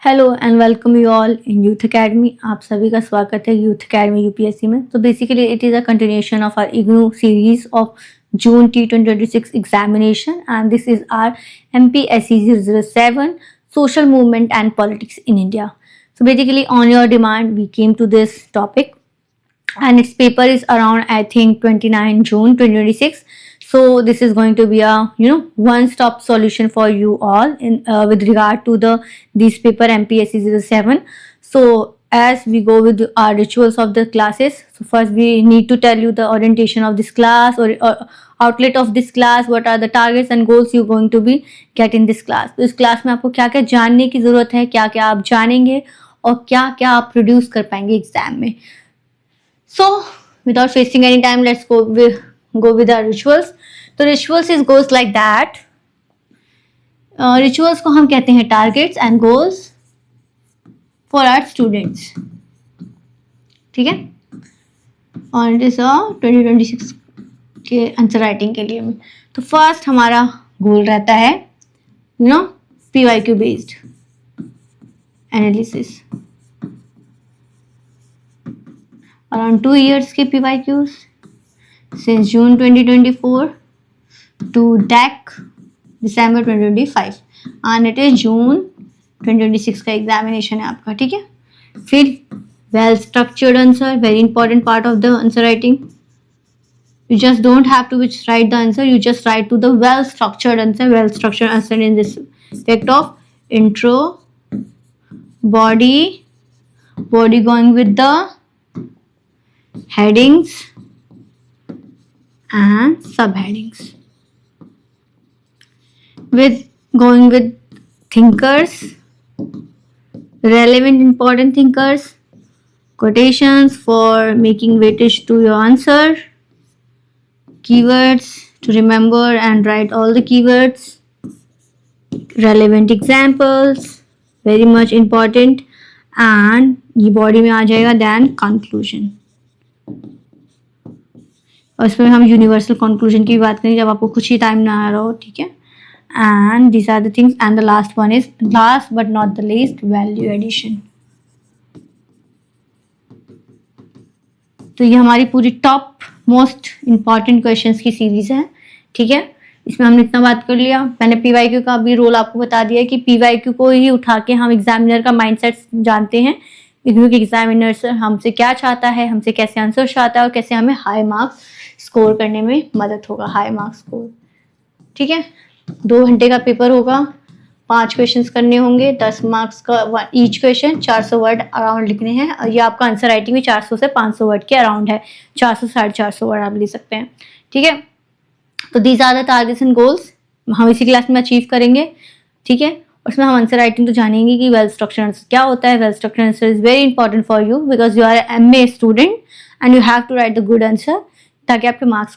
Hello and welcome you all in youth academy. आप सभी का स्वागत है यूथ अकेडमी यूपीएससी में। तो basically it is a continuation of our IGNOU series of June T2026 examination, and this is our MPSC 007 social movement and politics in India. So basically on your demand we came to this topic, and its paper is around I think 29 June 2026. So this is going to be a one stop solution for you all in with regard to this paper MPSC 07. So as we go with our rituals of the classes, so first we need to tell you the orientation of this class or outlet of this class, what are the targets and goals you going to be get in this class. तो इस class में आपको क्या क्या जानने की ज़रूरत है, क्या क्या आप जानेंगे और क्या क्या आप प्रोड्यूस कर पाएंगे एग्जाम में. So without wasting any time, let's go with our rituals. तो rituals goes like that. Rituals को हम कहते हैं targets and goals for our students. ठीक है, और it is 2026 के आंसर राइटिंग के लिए में. तो फर्स्ट हमारा गोल रहता है PYQ based analysis. Around 2 years के PYQs since June 2024 to DAC December 2025 and it is June 2026 का एग्जामिनेशन है आपका. ठीक है, फिर well structured answer, very important part of the answer writing. You just don't have to write the answer, you just write to the well structured answer in this aspect of intro, body going with the headings and subheadings, going with thinkers, relevant important thinkers, quotations for making weightage to your answer, keywords to remember and write all the keywords, relevant examples, very much important, and ये body में आ जाएगा then conclusion. और इसमें हम universal conclusion की बात करेंगे जब आपको कुछ ही टाइम ना आ रहा हो. ठीक है, and this are the things. And the last one is last but not the least, value addition. तो ये हमारी पूरी टॉप मोस्ट इंपॉर्टेंट क्वेश्चंस की सीरीज है. ठीक है, इसमें हमने इतना बात कर लिया. मैंने पीवाईक्यू का भी रोल आपको बता दिया कि पीवाईक्यू को ही उठा के हम एग्जामिनर का माइंडसेट जानते हैं. क्योंकि एग्जामिनर सर हमसे क्या चाहता है, हमसे कैसे आंसर चाहता है और कैसे हमें हाई मार्क्स स्कोर करने में मदद होगा, हाई मार्क्स स्कोर. ठीक है, 2 घंटे का पेपर होगा, 5 क्वेश्चंस करने होंगे, 10 मार्क्स का ईच क्वेश्चन, 400 वर्ड अराउंड लिखने हैं. और ये आपका आंसर राइटिंग भी 400 से 500 वर्ड के अराउंड है. 400 450 वर्ड आप लिख सकते हैं. ठीक है, तो these are the targets and goals हम इसी क्लास में अचीव करेंगे. ठीक है, उसमें हम आंसर राइटिंग तो जानेंगे कि वेल स्ट्रक्चर्ड आंसर क्या होता है. Well structured answer is very important for you because you are MA student and you have to write the good answer ताकि आपके मार्क्स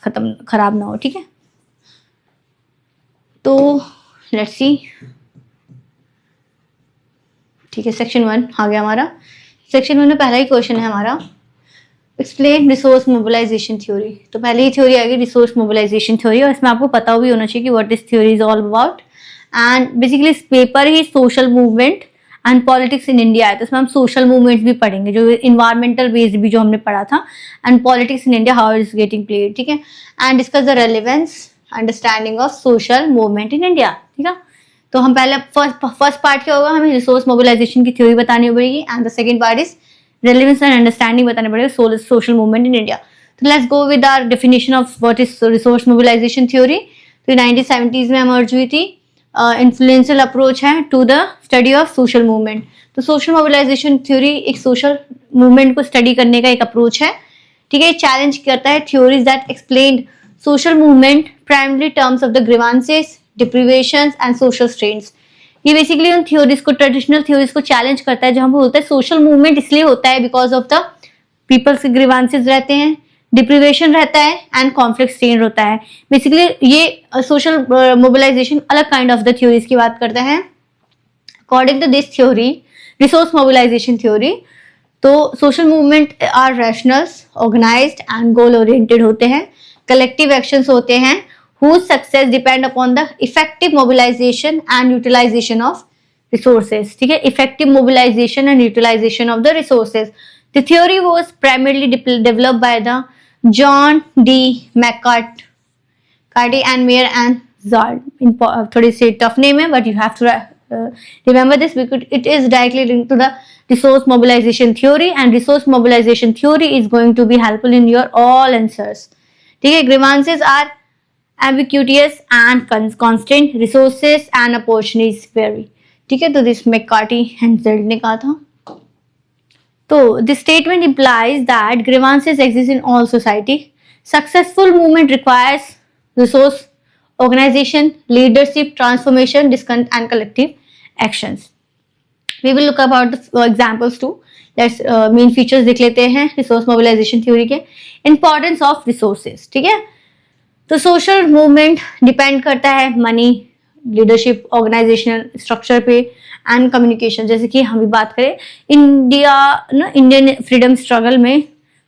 खराब ना हो. ठीक है, तो लेट्स सी. ठीक है, सेक्शन 1 आ गया हमारा. सेक्शन 1 में पहला ही क्वेश्चन है हमारा, एक्सप्लेन रिसोर्स मोबिलाइजेशन थ्योरी. तो पहले ही थ्योरी आएगी रिसोर्स मोबिलाइजेशन थ्योरी, और इसमें आपको पता भी होना चाहिए कि what this theory is all about. And basically इस पेपर ही social movement and politics in India है. तो इसमें हम सोशल मूवमेंट्स भी पढ़ेंगे, जो इन्वायरमेंटल बेस्ड भी जो हमने पढ़ा था, and politics in India how it is getting played. ठीक है, and discuss the relevance understanding of social movement in India. ठीक है, तो हम पहले फर्स्ट पार्ट क्या होगा, हमें रिसोर्स मोबिलाइजेशन की थ्योरी बतानी पड़ेगी, and the second part is relevance and understanding बताना पड़ेगा सोशल मूवमेंट इन इंडिया. तो let's go with our definition of what is resource mobilization theory. तो 1970s में इमर्ज हुई थी. इन्फ्लुएंशियल अप्रोच है to the study of social movement. तो social mobilization theory एक सोशल मूवमेंट को स्टडी करने का एक अप्रोच है. ठीक है, चैलेंज करता है theories that explain social movement primary terms of the grievances, deprivations and social strains. ये बेसिकली उन थ्योरीज को, ट्रेडिशनल थ्योरीज को चैलेंज करता है जहां पर बोलता है सोशल मूवमेंट इसलिए होता है बिकॉज ऑफ द पीपल्स के ग्रीवांसेस रहते हैं, डिप्रिवेशन रहता है एंड कॉन्फ्लिक्ट स्ट्रेन होता है. बेसिकली ये सोशल मोबिलाइजेशन अलग काइंड ऑफ द थ्योरीज की बात करता है. According to this theory, resource mobilization theory, तो social movement are rationals, organized and goal oriented होते हैं. कलेक्टिव एक्शंस होते हैं whose success depend upon the effective mobilization and utilization of resources. ठीक है, effective mobilization and utilization of the resources. The theory was primarily developed by the John D. McCarty and Mayer and Zard. थोड़ी सी tough name है, but you have to remember this because it is directly linked to the resource mobilization theory, and resource mobilization theory is going to be helpful in your all answers. ठीक है, grievances are ambiguous and constant, resources and opportunities vary. ठीक है, तो this McCarthy and ज़र्ड ने कहा था. तो this statement implies that grievances exist in all society. Successful movement requires resource organization, leadership, transformation, discount and collective actions. We will look about the examples too. Let's main features देख लेते हैं resource mobilization theory के. Importance of resources. ठीक है, तो social movement depend करता है money, leadership, organisational structure पे एंड कम्युनिकेशन. जैसे कि हम भी बात करें इंडियन फ्रीडम स्ट्रगल में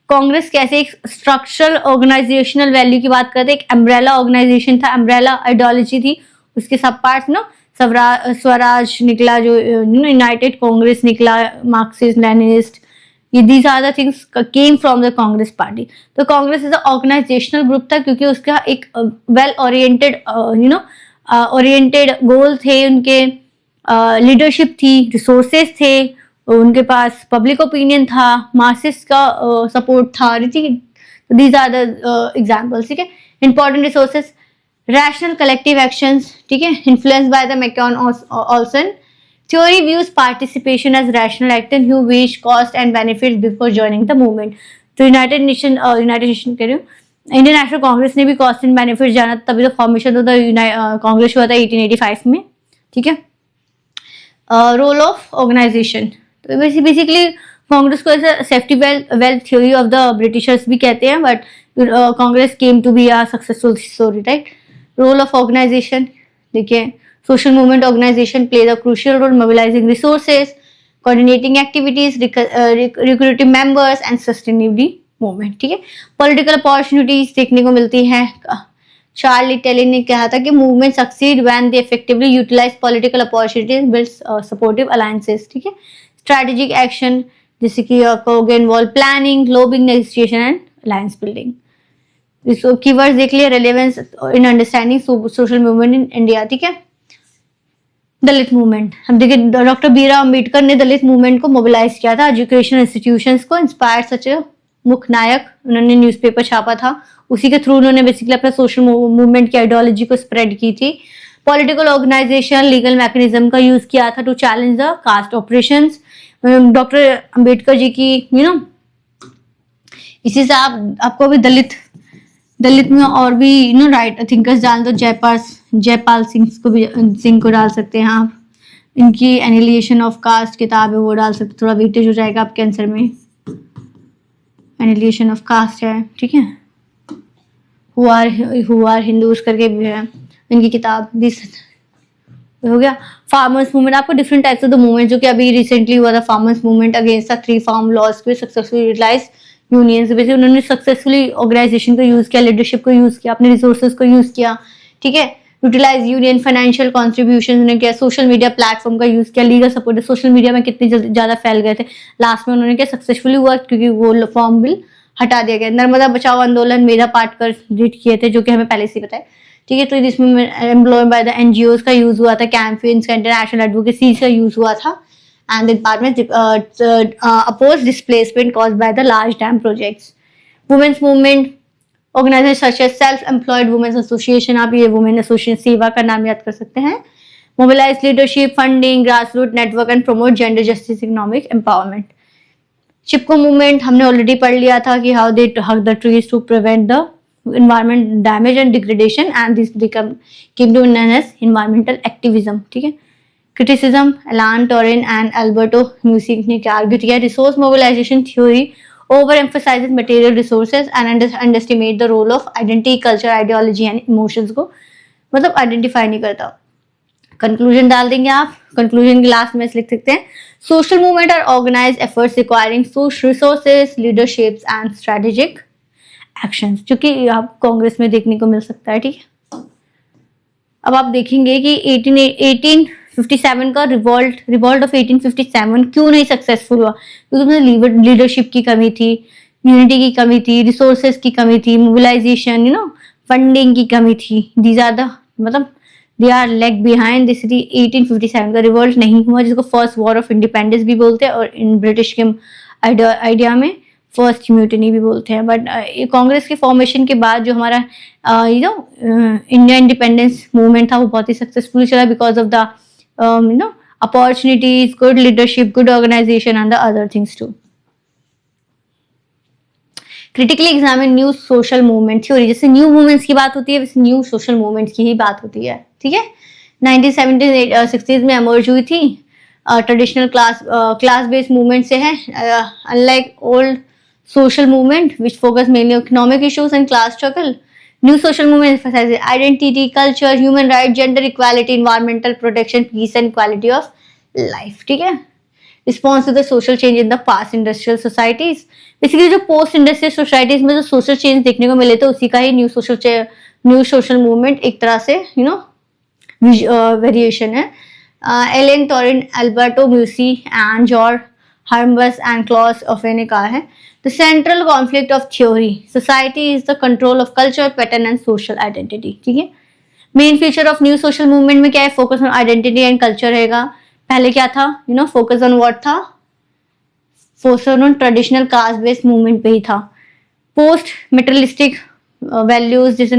कांग्रेस कैसे एक स्ट्रक्चरल ऑर्गेनाइजेशनल वैल्यू की बात करते हैं. एक अम्ब्रेला ऑर्गेनाइजेशन था, अम्ब्रेला आइडियोलॉजी थी, उसके सब पार्ट्स स्वराज निकला, जो यूनाइटेड कांग्रेस निकला, Marxist, Leninist, these are the things came from the Congress party. तो कांग्रेस इज ऑर्गेनाइजेशनल ग्रुप था क्योंकि उसका एक वेल ओरिएंटेड ओरिएंटेड गोल थे, उनके लीडरशिप थी, रिसोर्सेज थे, उनके पास पब्लिक ओपिनियन था, मासेस का सपोर्ट था. These are the examples. ठीक है, important resources, rational collective actions. ठीक है, influenced by the Mancur Olson. Theory views participation as rational act and who wish cost and benefits before joining the movement. तो United nation कह रही हूँ, Indian national Congress ने भी कॉस्ट एंड बेनिफिट जाना, तभी तो फॉर्मेशन होता कांग्रेस हुआ था 1885 में. ठीक है, रोल ऑफ ऑर्गेनाइजेशन. तो बेसिकली कांग्रेस को ऐसा safety valve theory of the Britishers भी कहते हैं, but Congress came to be a successful story. Right, role of organization देखिए, social movement organization plays a crucial role mobilizing resources, coordinating activities, recruiting members and sustaining the movement. ठीक है, political opportunities देखने को मिलती हैं. चार्ली टेली ने कहा था कि movement succeed when they effectively utilize political opportunities, build supportive alliances. ठीक है, strategic action जैसे कि involve planning, lobbying, negotiation and alliance building. So keywords देख लिया, relevance in understanding social movement in India. ठीक है, दलित मूवमेंट. हम देखिए, डॉक्टर बीआर अम्बेडकर ने दलित मूवमेंट को मोबिलाइज किया था, एजुकेशनल इंस्टीट्यूशंस को इंस्पायर सच मुख्य नायक, उन्होंने न्यूज़पेपर छापा था, उसी के थ्रू उन्होंने बेसिकली अपना सोशल मूवमेंट की आइडियोलॉजी को स्प्रेड की थी. पॉलिटिकल ऑर्गेनाइजेशन, लीगल मैकेनिज्म का यूज किया था to challenge the caste operations. Doctor Ambedkar ji की इसी से आपको अभी दलित में और भी राइट थिंकर्स डाल दो. जयपाल सिंह को डाल सकते हैं आप. इनकी एनिलिएशन ऑफ कास्ट किताब है, वो डाल सकते, थोड़ा वेटेज हो जाएगा आपके आंसर में. एनिलिएशन ऑफ कास्ट है. ठीक है, हु आर हिंदूज करके भी है इनकी किताब. दिस हो गया. फार्मर्स मूवमेंट, आपको different types of the movement जो कि अभी रिसेंटली हुआ था. Farmers movement against the 3 farm laws पे सक्सेसफुली यूटिलाइज यूनियंस. बेसिकली उन्होंने सक्सेसफुली ऑर्गेनाइजेशन को यूज किया, लीडरशिप को यूज किया, अपने रिसोर्सेज को यूज किया. ठीक है, यूटिलाइज यूनियन, फाइनेंशियल कॉन्ट्रीब्यूशन ने किया, सोशल मीडिया प्लेटफॉर्म का यूज किया, लीगल सपोर्ट. सोशल मीडिया में कितने ज्यादा फैल गए थे, लास्ट में उन्होंने क्या सक्सेसफुली हुआ क्योंकि वो फॉर्म बिल हटा दिया गया. नर्मदा बचाओ आंदोलन मेधा पाटकर लीड किए थे, जो कि हमें पहले से पता है. ठीक है, तो इसमें एम्प्लॉयमेंट बाय द एनजीओज का यूज हुआ था, कैंपेन्स का, इंटरनेशनल एडवोकेसी का यूज हुआ था. And department oppose displacement caused by the large dam projects. Women's movement, organization such as self employed women's association, आप ये वुमेन एसोसिएशन सेवा का नाम याद कर सकते हैं. Mobilize leadership, funding, grass root network and promote gender justice, economic empowerment. Chipko movement हमने ऑलरेडी पढ़ लिया था कि how they hug the trees to prevent the environment damage and degradation, and this came to known as environmental activism. ठीक है, criticism, Alan Turing and Alberto Musi ने क्या argue किया, resource mobilization theory overemphasizes material resources and underestimate the role of identity, culture, ideology and emotions को मतलब identify नहीं करता. Conclusion डाल देंगे आप, कंक्लूजन के लास्ट में लिख सकते हैं social movement are organized efforts requiring social resources, leaderships and strategic actions, जो कि आप कांग्रेस में देखने को मिल सकता है. ठीक है, अब आप देखेंगे कि 57 का रिवॉल्ट ऑफ 1857 क्यों नहीं सक्सेसफुल हुआ? क्योंकि उसमें लीडरशिप की कमी थी, यूनिटी की कमी थी, रिसोर्सेज की कमी थी, मोबिलाइजेशन फंडिंग की कमी थी। दीज आर द मतलब they are leg behind this 1857 का रिवॉल्ट नहीं हुआ, जिसको फर्स्ट वॉर ऑफ इंडिपेंडेंस भी बोलते हैं, और इन ब्रिटिश के आइडिया में फर्स्ट म्यूटिनी भी बोलते हैं। बट कांग्रेस के फॉर्मेशन के बाद जो हमारा इंडिया इंडिपेंडेंस मूवमेंट था वो बहुत ही सक्सेसफुल चला, because of the opportunities, good leadership, good organization and the other things too. Critically examine new social movement theory. जैसे न्यू मूवमेंट्स की बात होती है वैसे न्यू सोशल मूवमेंट्स की ही बात होती है, ठीक है। 1960s में एमर्ज हुई थी, ट्रेडिशनल क्लास बेस्ड मूवमेंट से है, unlike old social movement which focus mainly on economic issues and class struggle. New social movement emphasizes identity, culture, human rights, gender equality, environmental protection, peace and quality of life. ठीक है। Response to the social change in the past industrial societies. Basically जो post industrial societies में जो social change देखने को मिले थे उसी का ही new social movement एक तरह से variation है। Ellen Torin, Alberto Musi and George Hermbus and Klaus Offe ने कहा है The central conflict of theory society is the control of culture, pattern and social identity. ठीक है। Main feature of new social movement में क्या है? Focus on identity and culture रहेगा। पहले क्या था? फोकस ऑन व्हाट था? Focus on traditional caste based movement पे ही था। पोस्ट मेटेरियलिस्टिक वैल्यूज, जैसे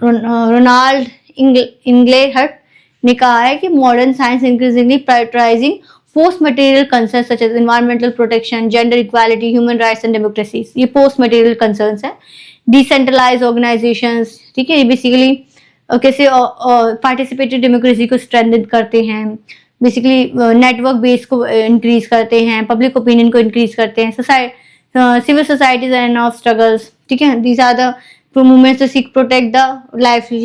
रोनाल्ड इंग्लेहर्ट ने कहा है कि modern science increasingly prioritising post material concern such as environmental protection, gender equality, human rights and democracies. ये पोस्ट मटेरियल कंसर्न्स है। डिसेंट्रलाइज ऑर्गेनाइजेशंस, ठीक है, ये बेसिकली कैसे पार्टिसिपेटिव डेमोक्रेसी को स्ट्रेंथन करते हैं, बेसिकली नेटवर्क बेस को इंक्रीज करते हैं, पब्लिक ओपिनियन को इंक्रीज करते हैं, civil societies and of struggles, ठीक है। These are the movements to seek protect the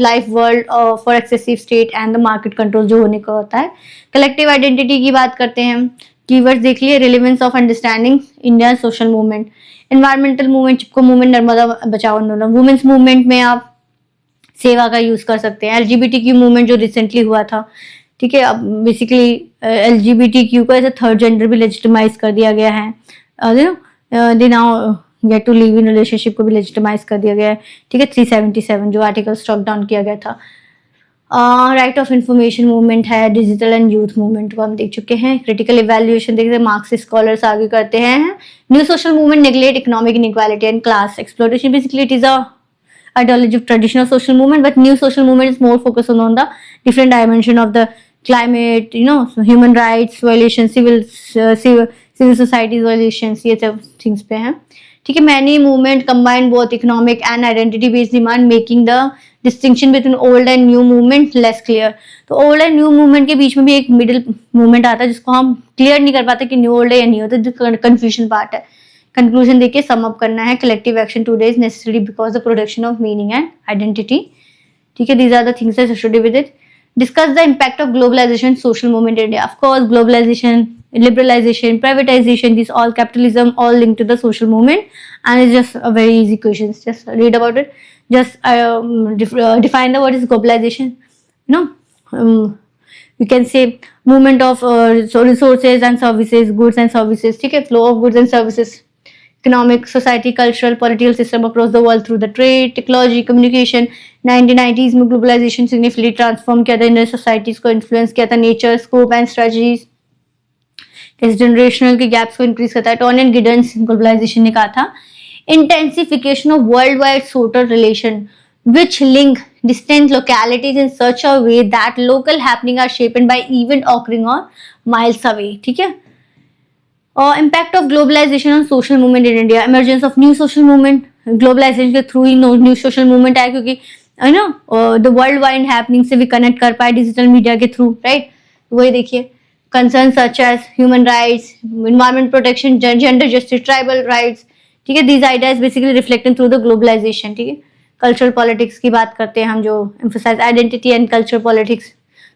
life world for excessive state and the market control जो होने का होता है। कलेक्टिव आइडेंटिटी की बात करते हैं, कीवर्ड्स देख लिए, relevance of understanding Indian social movement, environmental movement, Chipko movement, Narmada बचाओ आंदोलन। वुमेन्स मूवमेंट में आप सेवा का यूज कर सकते हैं। LGBTQ मूवमेंट जो रिसेंटली हुआ था, ठीक है, अब बेसिकली LGBTQ को एज अ थर्ड जेंडर भी लेजिटिमाइज कर दिया गया है। They now get to live in relationship को भी लेजिटिमाइज कर दिया गया है, ठीक है। 377 जो आर्टिकल स्ट्रक डाउन किया गया था। राइट ऑफ इंफॉर्मेशन मूवमेंट है, डिजिटल एंड यूथ मूवमेंट को हम देख चुके हैं। क्रिटिकल इवैल्यूएशन देखते हैं, मार्क्सिस्ट स्कॉलर्स आगे करते हैं। New social movement neglect economic inequality and class exploitation. Basically it is a ideology of traditional social movement, but new social movement is more focused on the different dimension of the climate, so human rights violations, civil societies violations, ये सब things पे हैं, ठीक है। Many movement combine both economic and identity based demand, making the distinction between old and new movement less clear. तो old and new movement के बीच में भी एक middle movement आता है जिसको हम clear नहीं कर पाते कि new old है या नहीं होता, जो confusion part है। कंक्लूजन देखिए, सम अप करना है। Collective action today is necessary because the production of meaning and identity, ठीक है। These are the things associated with it. Discuss the impact of globalisation social movement in India. Of course globalisation, liberalization, privatization, these all capitalism, all linked to the social movement, and it's just a very easy question. Just read about it. Just define the what is globalization. You can say movement of resources and services, goods and services. ठीक है, flow of goods and services, economic, society, cultural, political system across the world through the trade, technology, communication. 1990s में globalization significantly transform किया था Indian societies को, influence किया था nature, scope and strategies, इस generational के गैप्स को increase करता है। टॉन एंड गिडन्स ग्लोबलाइजेशन ने कहा था, intensification of world wide social relation which link distant localities in such a way that local happening are shaped by event occurring on miles away, ठीक है। Impact of globalization on social movement in India, emergence of new social movement, globalization के through ही new social movement आया, क्योंकि the world wide happening से भी connect कर पाए digital media के थ्रू, राइट। वही देखिए, concerns such as human rights, environment protection, gender justice, tribal rights, ठीक है। these ideas basically reflecting through the globalization, ठीक है। कल्चरल पॉलिटिक्स की बात करते हैं हम, जो emphasize identity and cultural politics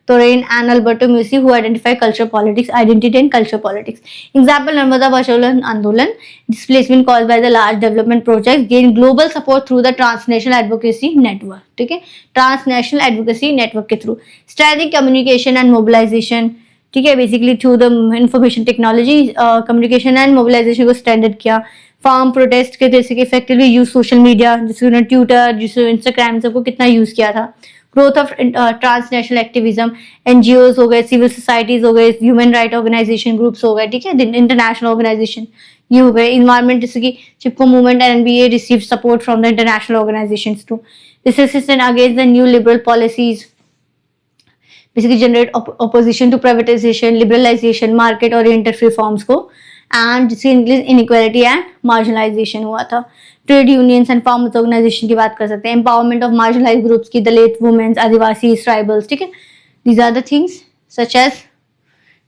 Torain and Alberto Musi, who identify culture politics, identity and culture politics. Example, Narmada Basholan Andolan, displacement caused by the large development projects, gained global support through the transnational advocacy network. ठीक है, transnational advocacy network के through. Strengthening communication and mobilization, ठीक है, basically through the information technology, communication and mobilization को standard किया. Farm protest के जैसे कि इफेक्टिवली यूज सोशल मीडिया, जिससे उन्होंने ट्विटर, जिससे इंस्टाग्राम सबको कितना यूज किया था. Growth of transnational activism, NGOs हो गए, सिविल सोसाइटीज हो गए, ह्यूमन राइट ऑर्गेनाइजेशन ग्रुप्स हो गए, ठीक है, इंटरनेशनल ऑर्गेनाइजेशन ये हो गए. इन्वायरमेंट जैसे कि Chipko movement and NBA receive support from the international organizations too. This resistance against the new liberal policies basically generate opposition to privatization, liberalization, market oriented reforms को, and जिससे inequality and marginalization हुआ था. Trade unions and farmers organisation की बात कर सकते हैं. Empowerment of marginalised groups की, दलित, वुमेन्स, आदिवासी, ट्राइबल्स, ठीक है. These are the things such as,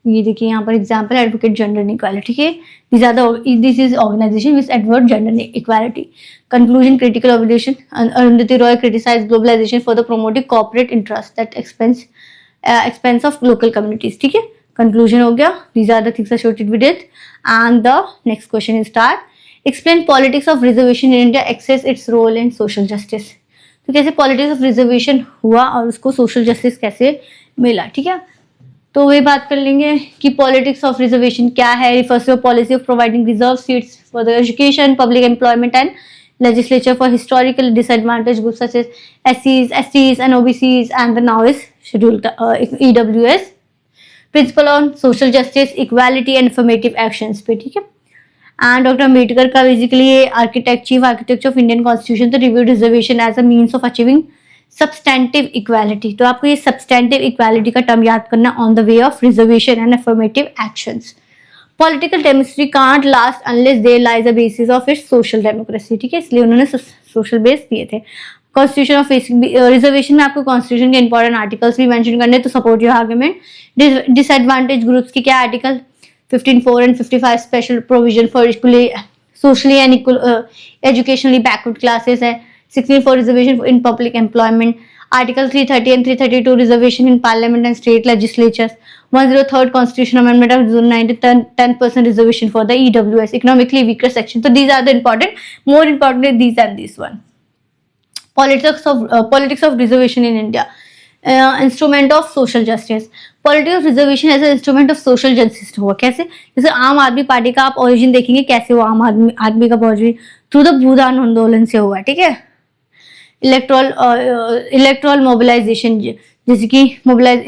ये देखिए यहाँ पर एग्जाम्पल, एडवोकेट जेंडर इक्वालिटी के. This is organisation which advocate gender equality. Conclusion, critical observation, Arundhati Roy criticise globalisation for the promoting corporate interest that expense of local communities. ठीक है, conclusion हो गया. These are the things associated with it. And the next question is start. Explain politics of reservation in India access its role in social justice. तो कैसे politics of reservation हुआ और उसको social justice कैसे मिला, ठीक है. तो वही बात कर लेंगे कि politics of reservation क्या है. refers to a policy of providing reserved seats for the education, public employment and legislature for historically disadvantaged groups such as SCs, STs and OBCs and the now is scheduled EWS. Principle on social justice, equality and affirmative actions पे, ठीक है. And doctor Ambedkar का basically chief architect of Indian constitution तो review reservation as a means of achieving substantive equality. तो आपको ये substantive equality का term याद करना on the way of reservation and affirmative actions. Political democracy can't last unless there lies a basis of its social democracy, ठीक है, इसलिए उन्होंने सोशल बेस दिए थे. कॉन्स्टिट्यूशन ऑफ रिजर्वेशन में आपको कॉन्स्टिट्यूशन के इंपॉर्टेंट आर्टिकल्स भी मेंशन करने, तो support your argument. Disadvantage groups की क्या article 15(4) and 55 special provision for equally socially and educationally backward classes है. 16(4) reservation in public employment. Article 330 and 332 reservation in parliament and state legislatures. 103rd Constitution Amendment of June 19, 10% reservation for the EWS, economically weaker section. So these are the important, more importantly these and this one. Politics of reservation in India. Instrument of social justice. Politics of reservation as an instrument of social justice हुआ कैसे? जैसे आम आदमी party का आप origin देखेंगे कैसे हुआ. आम आदमी का origin through the भूदान आंदोलन से हुआ, ठीक है. इलेक्ट्रल मोबिलाइजेशन, जैसे कि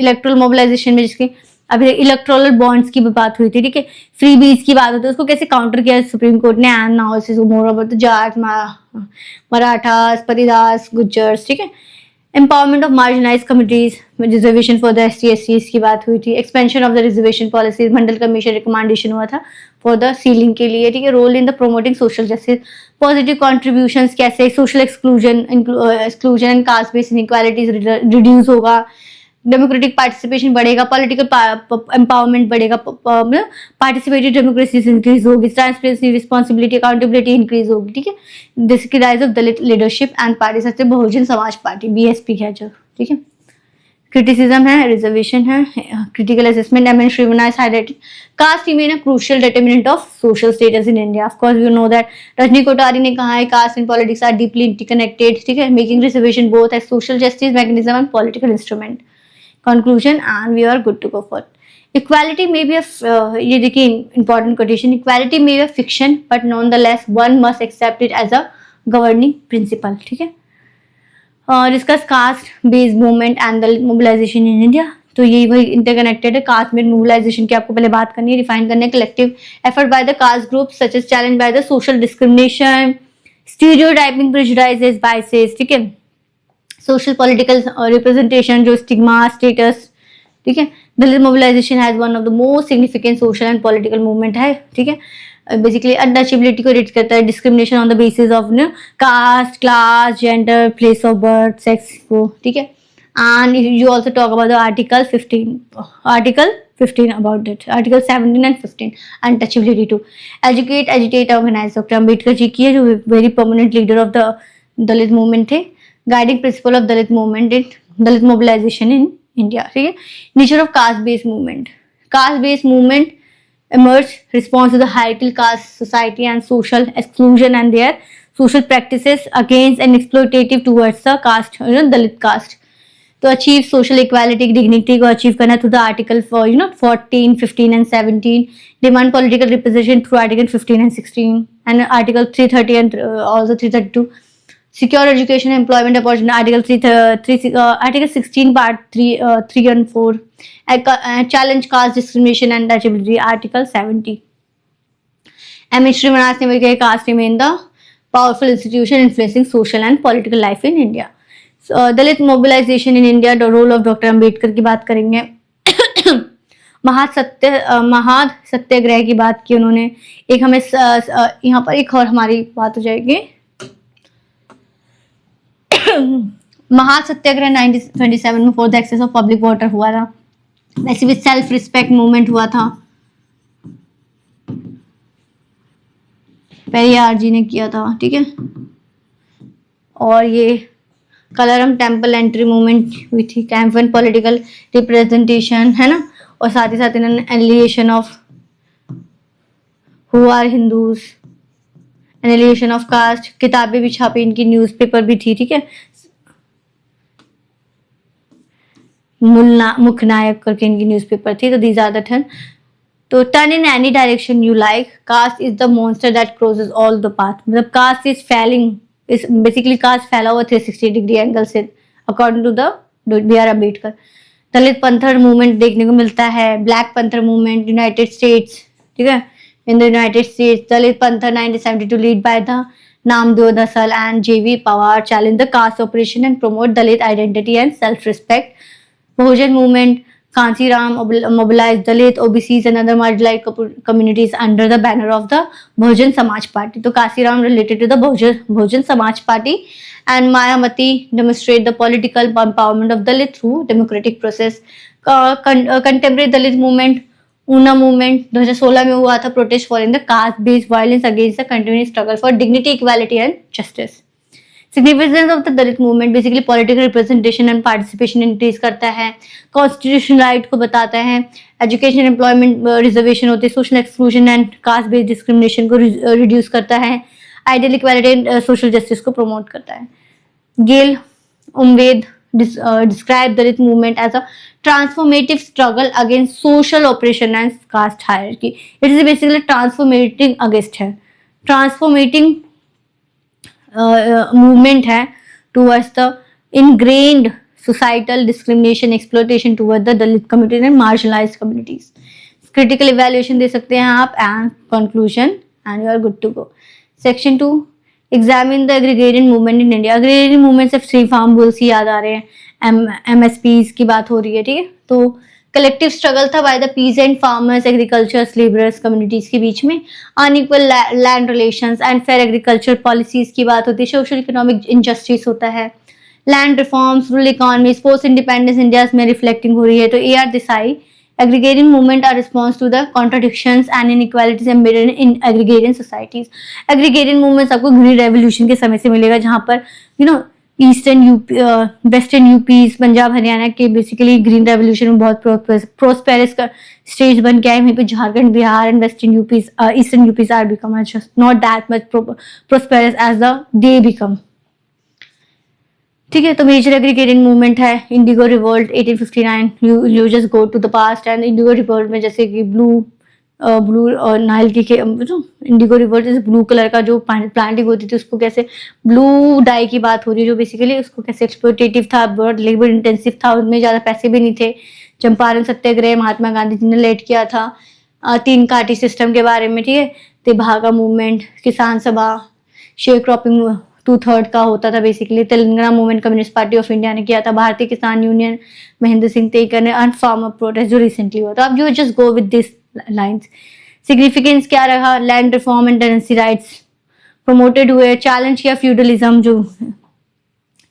इलेक्ट्रल मोबिलाइजेशन में जिसके अभी इलेक्ट्रोल बॉन्ड्स की भी बात हुई थी, ठीक है. फ्री बीज की बात होती है, उसको कैसे काउंटर किया सुप्रीम कोर्ट ने. And now this is more about the Jat, Marathas, परिदास, गुज्जर्स, ठीक है. Empowerment of marginalized communities, reservation for the SC/STs की बात हुई थी. Expansion of the reservation policies, Mandal commission recommendation हुआ था फॉर द सीलिंग के लिए, ठीक है. Role in the promoting social justice. Positive contributions कैसे, social exclusion and caste based inequalities reduce होगा. डेमोक्रेटिक पार्टिसिपेशन बढ़ेगा, पॉलिटिकल एम्पावरमेंट बढ़ेगा, पार्टिसिपेटिव डेमोक्रेसी इंक्रीज होगी, ट्रांसपेरेंसी, रिस्पॉन्सिबिलिटी, अकाउंटेबिलिटी इंक्रीज होगी, ठीक है. जैसे कि rise of Dalit leadership and party सबसे बहुजन समाज पार्टी BSP है जो, ठीक है. क्रिटिसिज्म है, रिजर्वेशन है, critical assessment. M N Srinivas is highlighted caste remain a crucial determinant of social status in India. Of course you know that. Rajni Kothari ने कहा है caste and politics are deeply interconnected, ठीक है, making reservation both as social justice mechanism and political instrument. Conclusion and we are good to go for. Equality may be a ये देखिए important quotation. Equality may be a fiction but nonetheless one must accept it as a governing principle, ठीक है. Discuss caste based movement and the mobilization in India. तो ये वही interconnected है. Caste based mobilisation की आपको पहले बात करनी है, रिफाइन करने. Collective effort by the caste group such as challenge by the social discrimination, stereotyping, prejudices, biases, ठीक है. सोशल पॉलिटिकल रिप्रेजेंटेशन जो स्टिग्मा स्टेटस, ठीक है. Dalit mobilization has one of the most significant social and political movement है, ठीक है. Basically untouchability को rate करता है, discrimination on the basis of caste, class, gender, place of birth, sex को, ठीक है. And you also talk about the article 15 about it. Article 17 and 15 untouchability to educate, agitate, organize. Doctor Ambedkar ji की है जो very permanent leader of the Dalit movement थे. Guiding principle of Dalit movement in Dalit mobilisation in India, ठीक है। Nature of caste based movement, caste based movement emerged response to the hierarchical caste society and social exclusion and their social practices against and exploitative towards the caste, Dalit caste. To achieve social equality, dignity को achieve करना through the article for 14, 15 and 17, demand political representation through article 15 and 16 and article 330 and also 332, secure education and employment opportunity article 16 part 3 and 4, challenge caste discrimination and touchability article 70. Ministry Manas ne bhi caste remain the powerful institution influencing social and political life in India. Dalit mobilisation in India, role of doctor Ambedkar की बात करेंगे। महाद सत्याग्रह की बात की उन्होंने। एक हमें यहाँ पर एक और हमारी बात हो जाएगी, महाद सत्याग्रह 1927 में for the access of public water हुआ था। वैसे भी सेल्फ रिस्पेक्ट मूवमेंट हुआ था, पेरियार जी ने किया था, ठीक है। और ये कलरम टेम्पल एंट्री मूवमेंट हुई थी, कैंपन पॉलिटिकल रिप्रेजेंटेशन, है ना। और साथ ही साथ इन्होंने alienation of who are Hindus, alienation of caste, किताबें भी छापी इनकी, न्यूज़पेपर भी थी, ठीक है। मुखनायक करके इनकी न्यूज़पेपर थी। तो दीज आर द 10। तो turn in any direction you like, caste is the monster that crosses all the path, मतलब कास्ट इज फैलिंग, इस बेसिकली कास्ट फैला हुआ 360 डिग्री एंगल से according to the B R. Ambedkar. Dalit panther movement देखने को मिलता है, black panther movement United States, ठीक है, in the United States. Dalit panther 1972 lead by the Namdev Dhasal and J.V. Pawar challenge the caste operation and promote Dalit identity and self respect. Bahujan movement, Kanchiram mobilized Dalit, OBCs and other marginalized communities under the banner of the Bahujan Samaj Party. So Kanchiram related to the Bahujan Samaj Party, and Mayawati demonstrate the political empowerment of Dalit through democratic process. Contemporary Dalit movement, Una movement 2016 में हुआ था, protest following the caste-based violence against the continuing struggle for dignity, equality and justice. Significance of the Dalit movement, basically political representation and participation increase करता है, constitutional right को बताता है, education employment reservation होते हैं, social exclusion and caste based discrimination को reduce करता है, ideal equality and social justice को promote करता है। Gail Umved describe Dalit movement as a transformative struggle against social oppression and caste hierarchy. It is basically transformating against है, transformating movement है towards the ingrained societal discrimination, exploitation towards the Dalit community and marginalized communities. Critical evaluation दे सकते हैं आप and conclusion and you are good to go. Section 2, examine the agrarian movement in India. Agrarian movement से free farm bulls ही याद आ रहे हैं, MSPs की बात हो रही है, ठीक है। तो कलेक्टिव स्ट्रगल था by the peasant farmers, agricultures, labourers communities के बीच में। Unequal land relations and fair agriculture policies की बात होती है, सोशल इकोनॉमिक इनजस्टिस होता है, land reforms, rural economy, post independence India में रिफ्लेक्टिंग हो रही है। तो A.R. Desai, agrarian movement are response to the contradictions and inequalities embedded in agrarian societies. Agrarian movements आपको ग्रीन रेवोल्यूशन के समय से मिलेगा, जहाँ पर eastern UP, western यूपीज, Punjab, Haryana के बेसिकली ग्रीन रेवोल्यूशन में बहुत प्रोस्पेरस का स्टेज बन के आए। वहीं पे Jharkhand, Bihar and western UPs, eastern UPs are become just not that much prosperous as the they become, ठीक है। तो मेजर एग्रीगेरियन मूवमेंट है indigo revolt 1859, you just go to the past and indigo revolt में जैसे कि ब्लू और Nile की indigo revolt जैसे ब्लू कलर का जो प्लांटिंग होती थी उसको कैसे ब्लू डाई की बात हो रही है, जो बेसिकली उसको कैसे एक्सप्लोटेटिव था, बहुत लेबर इंटेंसिव था, उसमें ज़्यादा पैसे भी नहीं थे। चंपारण सत्याग्रह महात्मा गांधी जी ने लेड किया था, 3 काटी सिस्टम के बारे में, ठीक है। तेभागा मूवमेंट, किसान सभा, शेयर क्रॉपिंग 2/3 का होता था basically. Telangana movement communist party of India ने किया था, भारतीय किसान यूनियन महेंद्र सिंह तेकर ने, एंड फार्मर प्रोटेस्ट जो रिसेंटली हुआ था। अब you just go with this lines. Significance क्या रहा, land reform and tenancy rights promoted हुए, चैलेंज किया फ्यूडलिज्म जो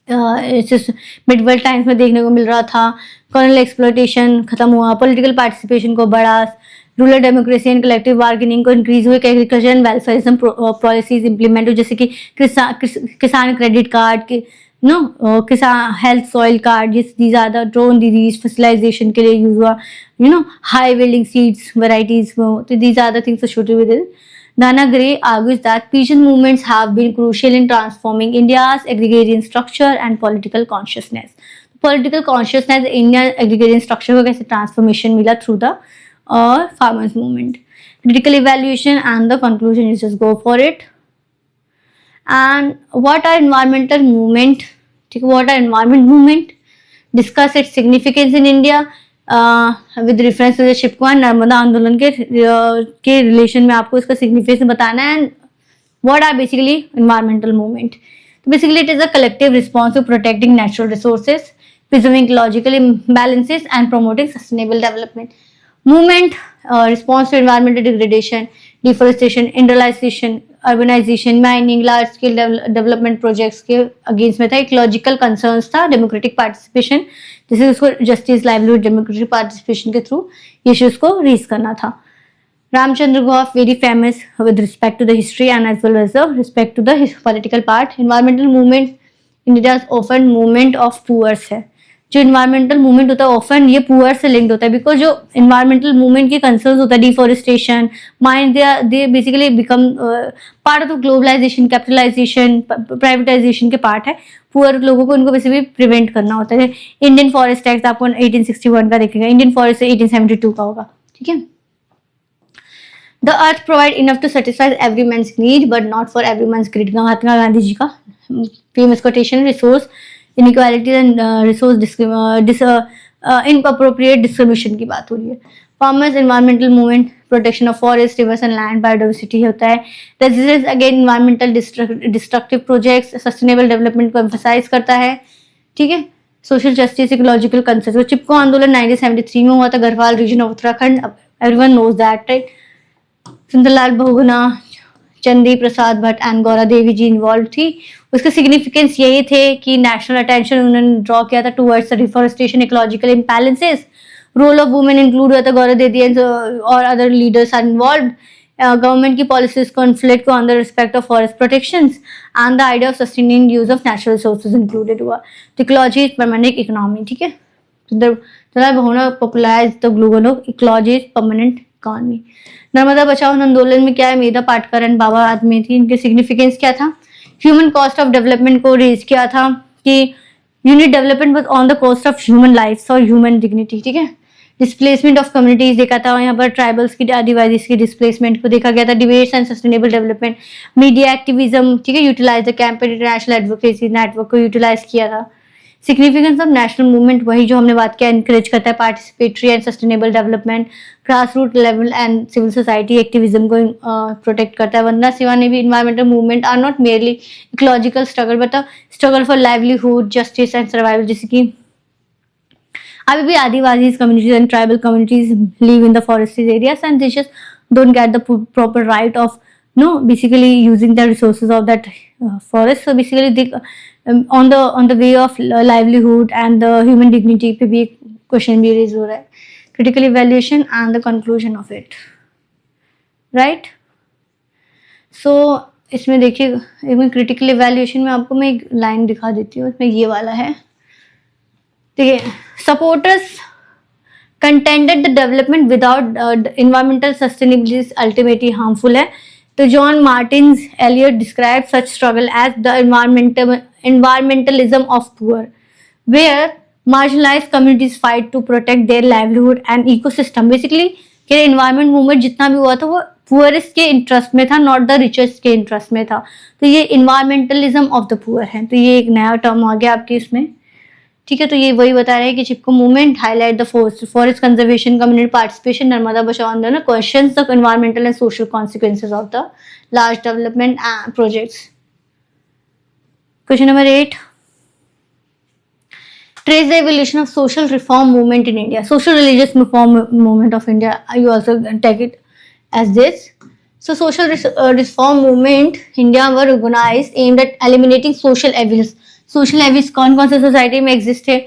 मिडवर्ल्ड टाइम्स में देखने को मिल रहा था, कॉलोनियल एक्सप्लॉयटेशन खत्म हुआ, पॉलिटिकल पार्टिसिपेशन को बढ़ा, rural democracy and collective bargaining को इंक्रीज हुए, agriculture and welfarism policies implement हुई, जैसे कि किसान क्रेडिट कार्ड के Kisan health soil card, these are the drone disease fertilisation के लिए यूज हुआ, हाई विल्डिंग सीड्स वेराइटीज, तो these are the things associated with it. Dana Gray argues that peasant movements have been crucial in transforming India's agrarian structure and political consciousness. Political consciousness, Indian agrarian structure को कैसे transformation मिला through the farmers movement. Critical evaluation and the conclusion is just go for it. And what are environmental movement? What are environment movement? Discuss its significance in India. With reference to the Chipko and Narmada आंदोलन के relation में आपको इसका significance बताना है. And what are basically environmental movement? तो basically it is a collective response to protecting natural resources, preserving ecological imbalances and promoting sustainable development. Movement response to environmental degradation, deforestation, industrialization, urbanization, mining, large scale development projects के against में था. Ecological concerns था, democratic participation, जैसे उसको justice, livelihood, democratic participation के through ये issues को raise करना था. Ramchandra Goff, very famous with respect to the history and as well as the respect to the political part. Environmental movement in India is often movement of poor है. जो environmental movement होता है often ये poor से linked होता है, because जो environmental movement के कंसर्न्स होता है, deforestation, mind, they basically become part of globalisation, capitalisation, privatisation के पार्ट है. पुअर लोगों को उनको वैसे भी प्रिवेंट करना होता है. इंडियन फॉरेस्ट एक्ट आपको 1861 का देखेगा, इंडियन फॉरेस्ट 1872 का होगा. ठीक है. The earth provide enough to satisfy every man's need, but not for every man's greed. Mahatma Gandhi ji का famous quotation. Resource inequality and resource inappropriate distribution की बात हो रही है. Farmers environmental movement, protection of forest, rivers and land, biodiversity होता है. Resistance again environmental destructive projects, sustainable development को emphasise करता है. ठीक है. Social justice, ecological concern. Chipko आंदोलन 1973 में हुआ था, Garhwal region of Uttarakhand. Everyone knows that, right. Sunderlal Bahuguna, Chandi Prasad Bhatt and Gaura Devi ji involve थी. उसके सिग्निफिकेंस यही थे कि नेशनल अटेंशन उन्होंने ड्रॉ किया था towards deforestation, ecological imbalances. Role of women include हुआ था, गौरा देवी और other leaders are involve. Government की पॉलिसीज कॉन्फ्लिक्ट को on the respect of forest protections and the idea of sustaining use of natural resources included हुआ. Ecology is permanent economy. ठीक है. Popularise the global ecology is permanent economy. Narmada बचाओ आंदोलन में क्या है, मेधा पाटकर एंड बाबा आदमी थी. इनके सिग्निफिकेंस क्या था? ह्यूमन कॉस्ट ऑफ डेवलपमेंट को रेज किया था कि unit development was on the cost of human life और ह्यूमन डिग्निटी. ठीक है. डिस्प्लेसमेंट ऑफ कम्युनिटीज देखा था यहाँ पर, ट्राइबल्स की, आदिवासी की डिस्प्लेसमेंट को देखा गया था. Debates and sustainable development, media activism. ठीक है. Utilise the campaign, international advocacy network को यूटिलाइज किया था. सिग्निफिकेंस ऑफ नेशनल मूवमेंट, वही जो हमने बात किया, एनकरेज करता है participatory and sustainable development. Grass root level and civil society activism को प्रोटेक्ट करता है. वंदना सिवा ने भी environmental movement are not merely ecological struggle but struggle for livelihood, justice and survival. जैसे कि अभी भी Adivasi communities and tribal communities live in the forested areas and they just don't get the proper right of basically using the resources of that forest. So basically they, on the way of livelihood and the human dignity पे भी question भी raise हो रहा है. Critical evaluation and the conclusion of it, right. So इसमें देखिए, एक critical evaluation में आपको मैं एक लाइन दिखा देती हूँ. इसमें ये वाला है, देखिए. Supporters contended the development without environmental sustainability is ultimately harmful है. तो John Martins Eliot describe such struggle as the environmentalism of poor, where marginalized communities fight to protect their livelihood and ecosystem. Basically कि environment movement जितना भी हुआ था वो poorest के interest में था, नॉट द रिचेस्ट के इंटरेस्ट में था. तो ये environmentalism of the poor है. तो ये एक नया टर्म आ गया आपके इसमें. ठीक है. तो ये वही बता रहे हैं कि Chipko movement highlight the forest conservation, community participation, Narmada बचाओ आंदोलन, questions the environmental and social consequences of the large development projects. Question number 8, trace the evolution of social reform movement in India. Social religious reform movement of India, you also take it as this. So social reform movement India were organized aimed at eliminating social evils. Social evils कौन कौन से society में exist है?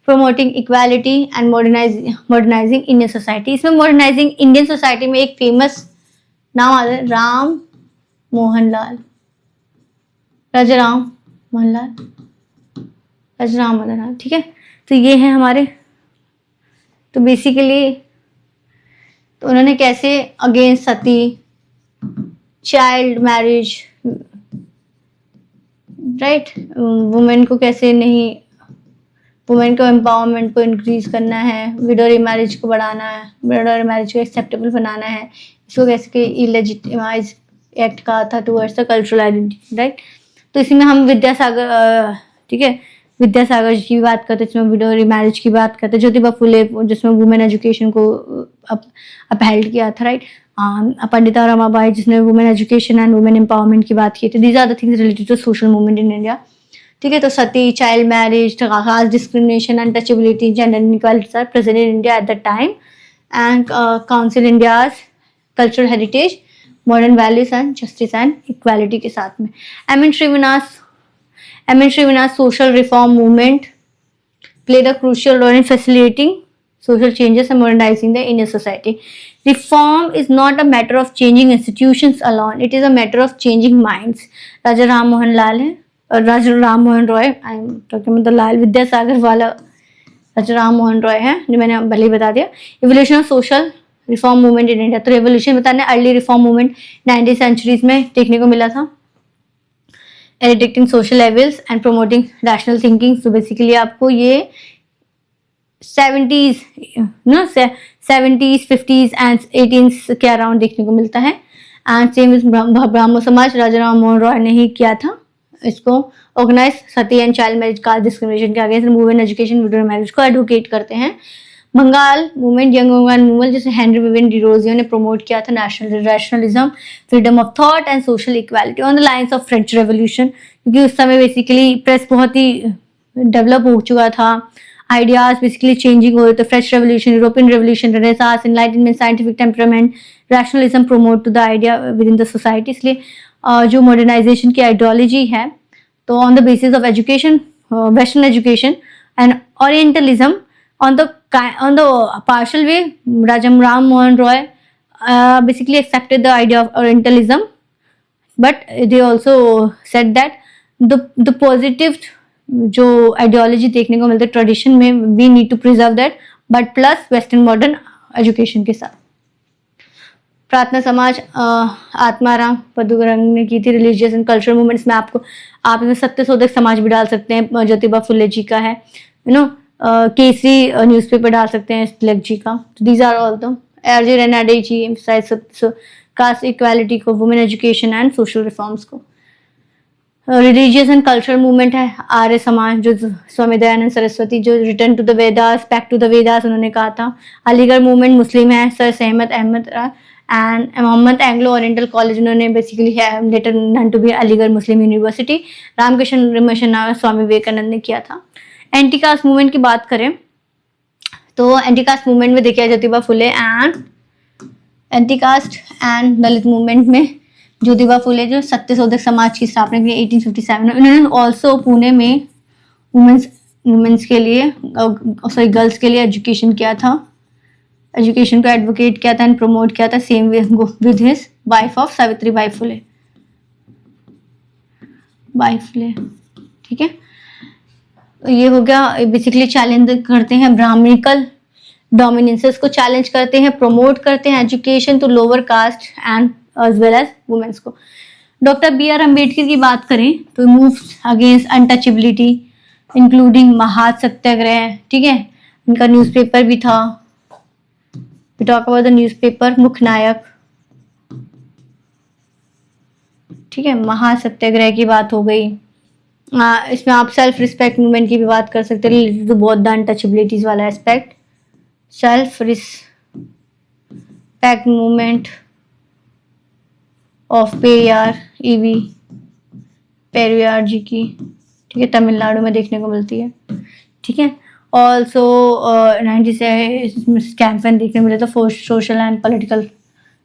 Promoting equality and modernising Indian society. इसमें modernising Indian society में एक famous नाम आता है राम मोहन लाल, राजा राम मोहन लाल. राजा राम मोहन राय, ठीक है। तो ये है हमारे, तो बेसिकली तो उन्होंने कैसे अगेंस्ट सती, चाइल्ड मैरिज, राइट, वुमेन को कैसे नहीं, वुमेन को एम्पावरमेंट को इंक्रीज करना है, विडो मैरिज को बढ़ाना है, विडो मैरिज को एक्सेप्टेबल बनाना है, इसको कैसे कि इलेजिटिमाइज एक्ट कहा था towards the cultural identity, right. तो इसी में हम विद्यासागर, ठीक है, विद्यासागर जी की बात करते हैं, जिसमें विडो मैरिज की बात करते हैं, ज्योतिबा फुले जिसमें वुमेन एजुकेशन को अपहेल्ड किया था, राइट। पंडिता रमाबाई जिसने women education and women empowerment की बात की थी। These are the things related to social movement in India, ठीक है। तो sati, child marriage, caste discrimination, untouchability, gender inequalities are present in India at the time and council India's cultural heritage, modern values and justice and equality के साथ में। M N Srinivas social reform movement played a crucial role in facilitating social changes and modernizing the Indian society. Reform is not a matter of changing institutions alone, it is a matter of changing minds. Raja Ram Mohan Lal है, Raja Ram Mohan Roy, I am talking about the Lal Vidyasagar वाला राजा राम मोहन रॉय है, जो मैंने पहले ही बता दिया। Evolution of social reform movement in India, तो रेवोल्यूशन बताने early reform movement 19th centuries में देखने को मिला था। Addicting social levels and promoting rational thinking, तो बेसिकली आपको ये 70s 50s एंड 18s के अराउंड देखने को मिलता है। एंड सेम ब्राह्मण समाज राजा राम मोहन रॉय ने ही किया था इसको organise, sati and child marriage, caste discrimination के against, women education, widow marriage को एडवोकेट करते हैं। Bengal movement, young Bengal movement, जिसे हेनरी विवियन डिरोजियो ने प्रमोट किया था, nationalism, freedom of thought and social equality on the lines of French revolution, क्योंकि उस समय बेसिकली प्रेस बहुत ही डेवलप हो चुका था, आइडियाज बेसिकली चेंजिंग हो रहे थे। French revolution, European revolution, renaissance, enlightenment, scientific temperament, rationalism promote to the idea within the society. इसलिए जो मॉडर्नाइजेशन की आइडियोलॉजी है, तो on the basis of education, western education and orientalism, on the partial way, Raja Ram Mohan Roy basically accepted the idea of Orientalism, but they also said that the positive जो ideology देखने को मिलता है tradition में, we need to preserve that, but plus western modern education के साथ। प्रार्थना समाज, आत्माराम पदुरंग ने की थी। रिलीजियस एंड कल्चरल मूवमेंट्स में आपको आप इसमें सत्यशोधक समाज भी डाल सकते हैं, ज्योतिबा फुले जी का है, केसरी न्यूज़पेपर डाल सकते हैं तिलक जी का। These are all the R J Ranade ji emphasise caste equality को, women education and social reforms को। रिलीजियस एंड कल्चरल मूवमेंट है आर्य समाज, जो स्वामी दयानंद सरस्वती, जो return to the Vedas, back to the Vedas उन्होंने कहा था। अलीगढ़ मूवमेंट मुस्लिम है, सर सहमत Ahmad and Mohammad Anglo Oriental college, उन्होंने basically later known to be Aligarh Muslim University. Ramakrishna mission Swami Vivekananda ने किया था। एंटी कास्ट मूवमेंट की बात करें तो एंटी कास्ट मूवमेंट में देखिए Jyotiba Phule and anti caste and Dalit movement में ज्योतिबा फुले जो सत्यशोधक समाज की स्थापना की 1857 में, उन्होंने ऑल्सो पुणे में वुमेन्स के लिए, सॉरी गर्ल्स के लिए एजुकेशन किया था, एजुकेशन को एडवोकेट किया था एंड प्रमोट किया था, same with his wife of Savitri Bai Phule, ठीक है। तो ये हो गया, बेसिकली चैलेंज करते हैं ब्राह्मणिकल डोमिनेंसेस को, चैलेंज करते हैं, प्रमोट करते हैं education to lower caste and as well as women's को। डॉक्टर बी आर अम्बेडकर की बात करें तो moves against untouchability including Mahad Satyagraha, ठीक है, इनका न्यूज़पेपर भी था। We talk about the newspaper Mooknayak, ठीक है, महासत्याग्रह की बात हो गई। इसमें आप सेल्फ रिस्पेक्ट मूवमेंट की भी बात कर सकते हैं, रिलेटेड टू बहुत द अनटचेबिलिटीज वाला aspect. Self respect movement of Periyar ji की, ठीक है, तमिलनाडु में देखने को मिलती है, ठीक है। ऑल्सो 90 कैंपेन देखने को मिले तो social and political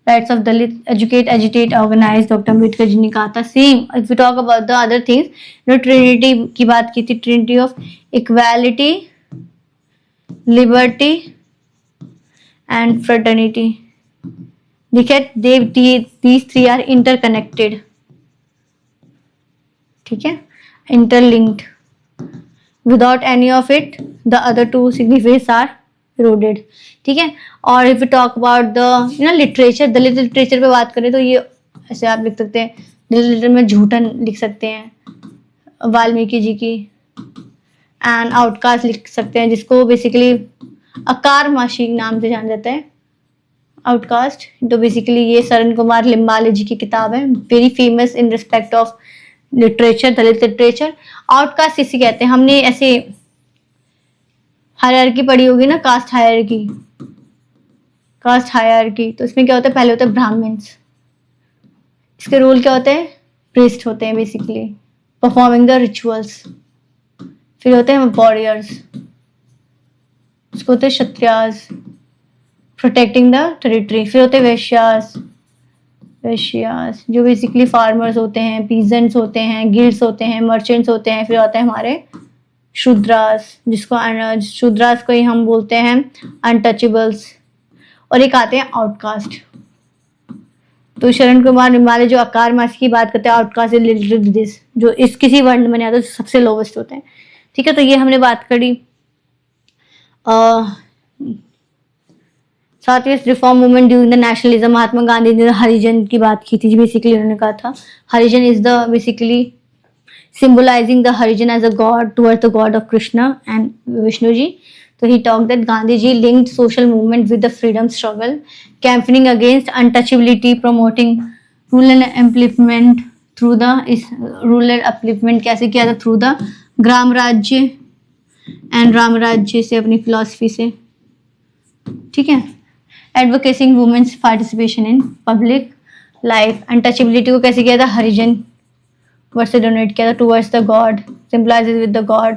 rights of Dalit, educate, agitate, organise, doctor Ambedkar ji ने कहा था। Same if you talk about the other things, trinity की बात की थी, trinity of equality, liberty and fraternity. देखिए दीज थ्री आर इंटरकनेक्टेड, ठीक है, interlinked. Without any of it the other two significance are eroded. ठीक है, और if you talk about the literature, Dalit literature पे बात करें तो ये ऐसे आप लिख सकते हैं, दलित लिटरेचर में झूठन लिख सकते हैं वाल्मीकि जी की, एंड आउटकास्ट लिख सकते हैं जिसको बेसिकली अकार माशी नाम से जाना जाता है, आउटकास्ट। तो बेसिकली ये सरन कुमार लिम्बाले जी की किताब है, very famous in respect of literature, Dalit literature. Outcast इसी कहते हैं। हमने ऐसे हायरार्की पढ़ी होगी ना, कास्ट हायरार्की, कास्ट हायरार्की। तो इसमें क्या होता है, पहले होते हैं ब्राह्मण्स, इसके रोल क्या होते हैं, प्रीस्ट होते हैं बेसिकली, परफॉर्मिंग द रिचुअल्स। फिर होते हैं वॉरियर्स, उसको होते हैं क्षत्रियास, प्रोटेक्टिंग द टेरिटरी। फिर होते हैं वैश्यास, वैश्यास जो बेसिकली फार्मर्स होते हैं, पीजेंट्स होते हैं, गिल्ड्स होते हैं, मर्चेंट्स होते हैं। फिर होते हैं हमारे शूद्रास, जिसको शूद्रास को ही हम बोलते हैं अनटचेबल्स। और एक आते हैं आउटकास्ट। तो शरण कुमार निम्बाले जो आकार मास की बात करते हैं, आउटकास्ट रिलेटेड दिस, जो इस किसी वर्ण में नहीं आता, सबसे लोवेस्ट होते हैं। ठीक है, तो ये हमने बात करी। साथ ही reform movement during the nationalism, Mahatma Gandhi ने हरिजन की बात की थी। बेसिकली उन्होंने कहा था Harijan is the basically symbolizing the Harijan as a god towards the god of Krishna and Vishnu ji. So he talked that Gandhi ji linked social movement with the freedom struggle, campaigning against untouchability, promoting rural upliftment through the rural upliftment कैसे किया था, through the ग्राम राज्य and Ram राज्य से, अपनी philosophy से। ठीक है, advocating women's participation in public life. Untouchability को कैसे किया था, हरिजन वर्ड से डोनेट किया था, towards the god, symbolises with the god.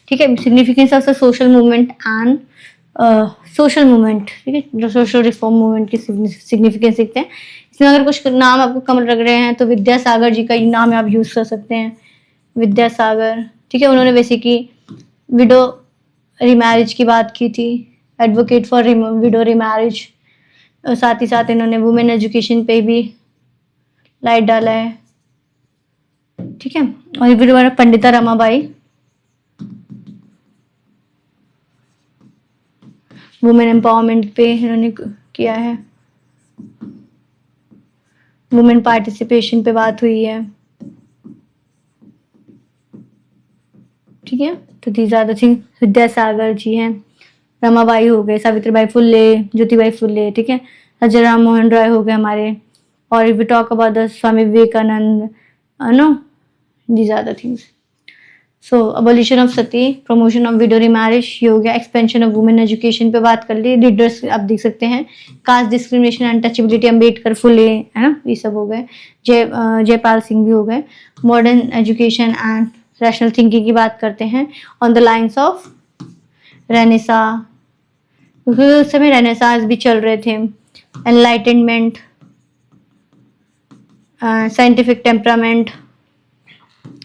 ठीक है, significance of the social movement and social movement. ठीक है, जो सोशल रिफॉर्म मूवमेंट की सिग्निफिकेंस देखते हैं। इसमें अगर कुछ नाम आपको कम लग रहे हैं तो विद्यासागर जी का नाम आप यूज कर सकते हैं, विद्यासागर। ठीक है, उन्होंने बेसिकली विडो रिमैरिज की बात की थी, एडवोकेट फॉर विडो रिमैरिज। साथ ही साथ इन्होंने वुमेन एजुकेशन पे भी लाइट डाला है। ठीक है, और ये video Pandita Ramabai, women empowerment पे इन्होंने किया है, वुमेन पार्टिसिपेशन पे बात हुई है। ठीक है, तो these are the thing. Vidyasagar ji हैं, रमाबाई हो गए, सावित्रीबाई फुले, ज्योतिबाई फुले। ठीक है, राजा राम मोहन राय हो गए हमारे। और if we talk about the Swami Vivekananda, no these are the things. So abolition of sati, promotion of widow remarriage, ये हो गया। expansion of women education पे बात कर ली। लीडर्स आप देख सकते हैं, कास्ट डिस्क्रिमिनेशन, अनटचेबिलिटी, अम्बेडकर, फुले, है ना, ये सब हो गए। जयपाल सिंह भी हो गए। Modern education and rational thinking की बात करते हैं on the lines of renaissance, क्योंकि उस समय रेनेसास भी चल रहे थे। Enlightenment, scientific temperament,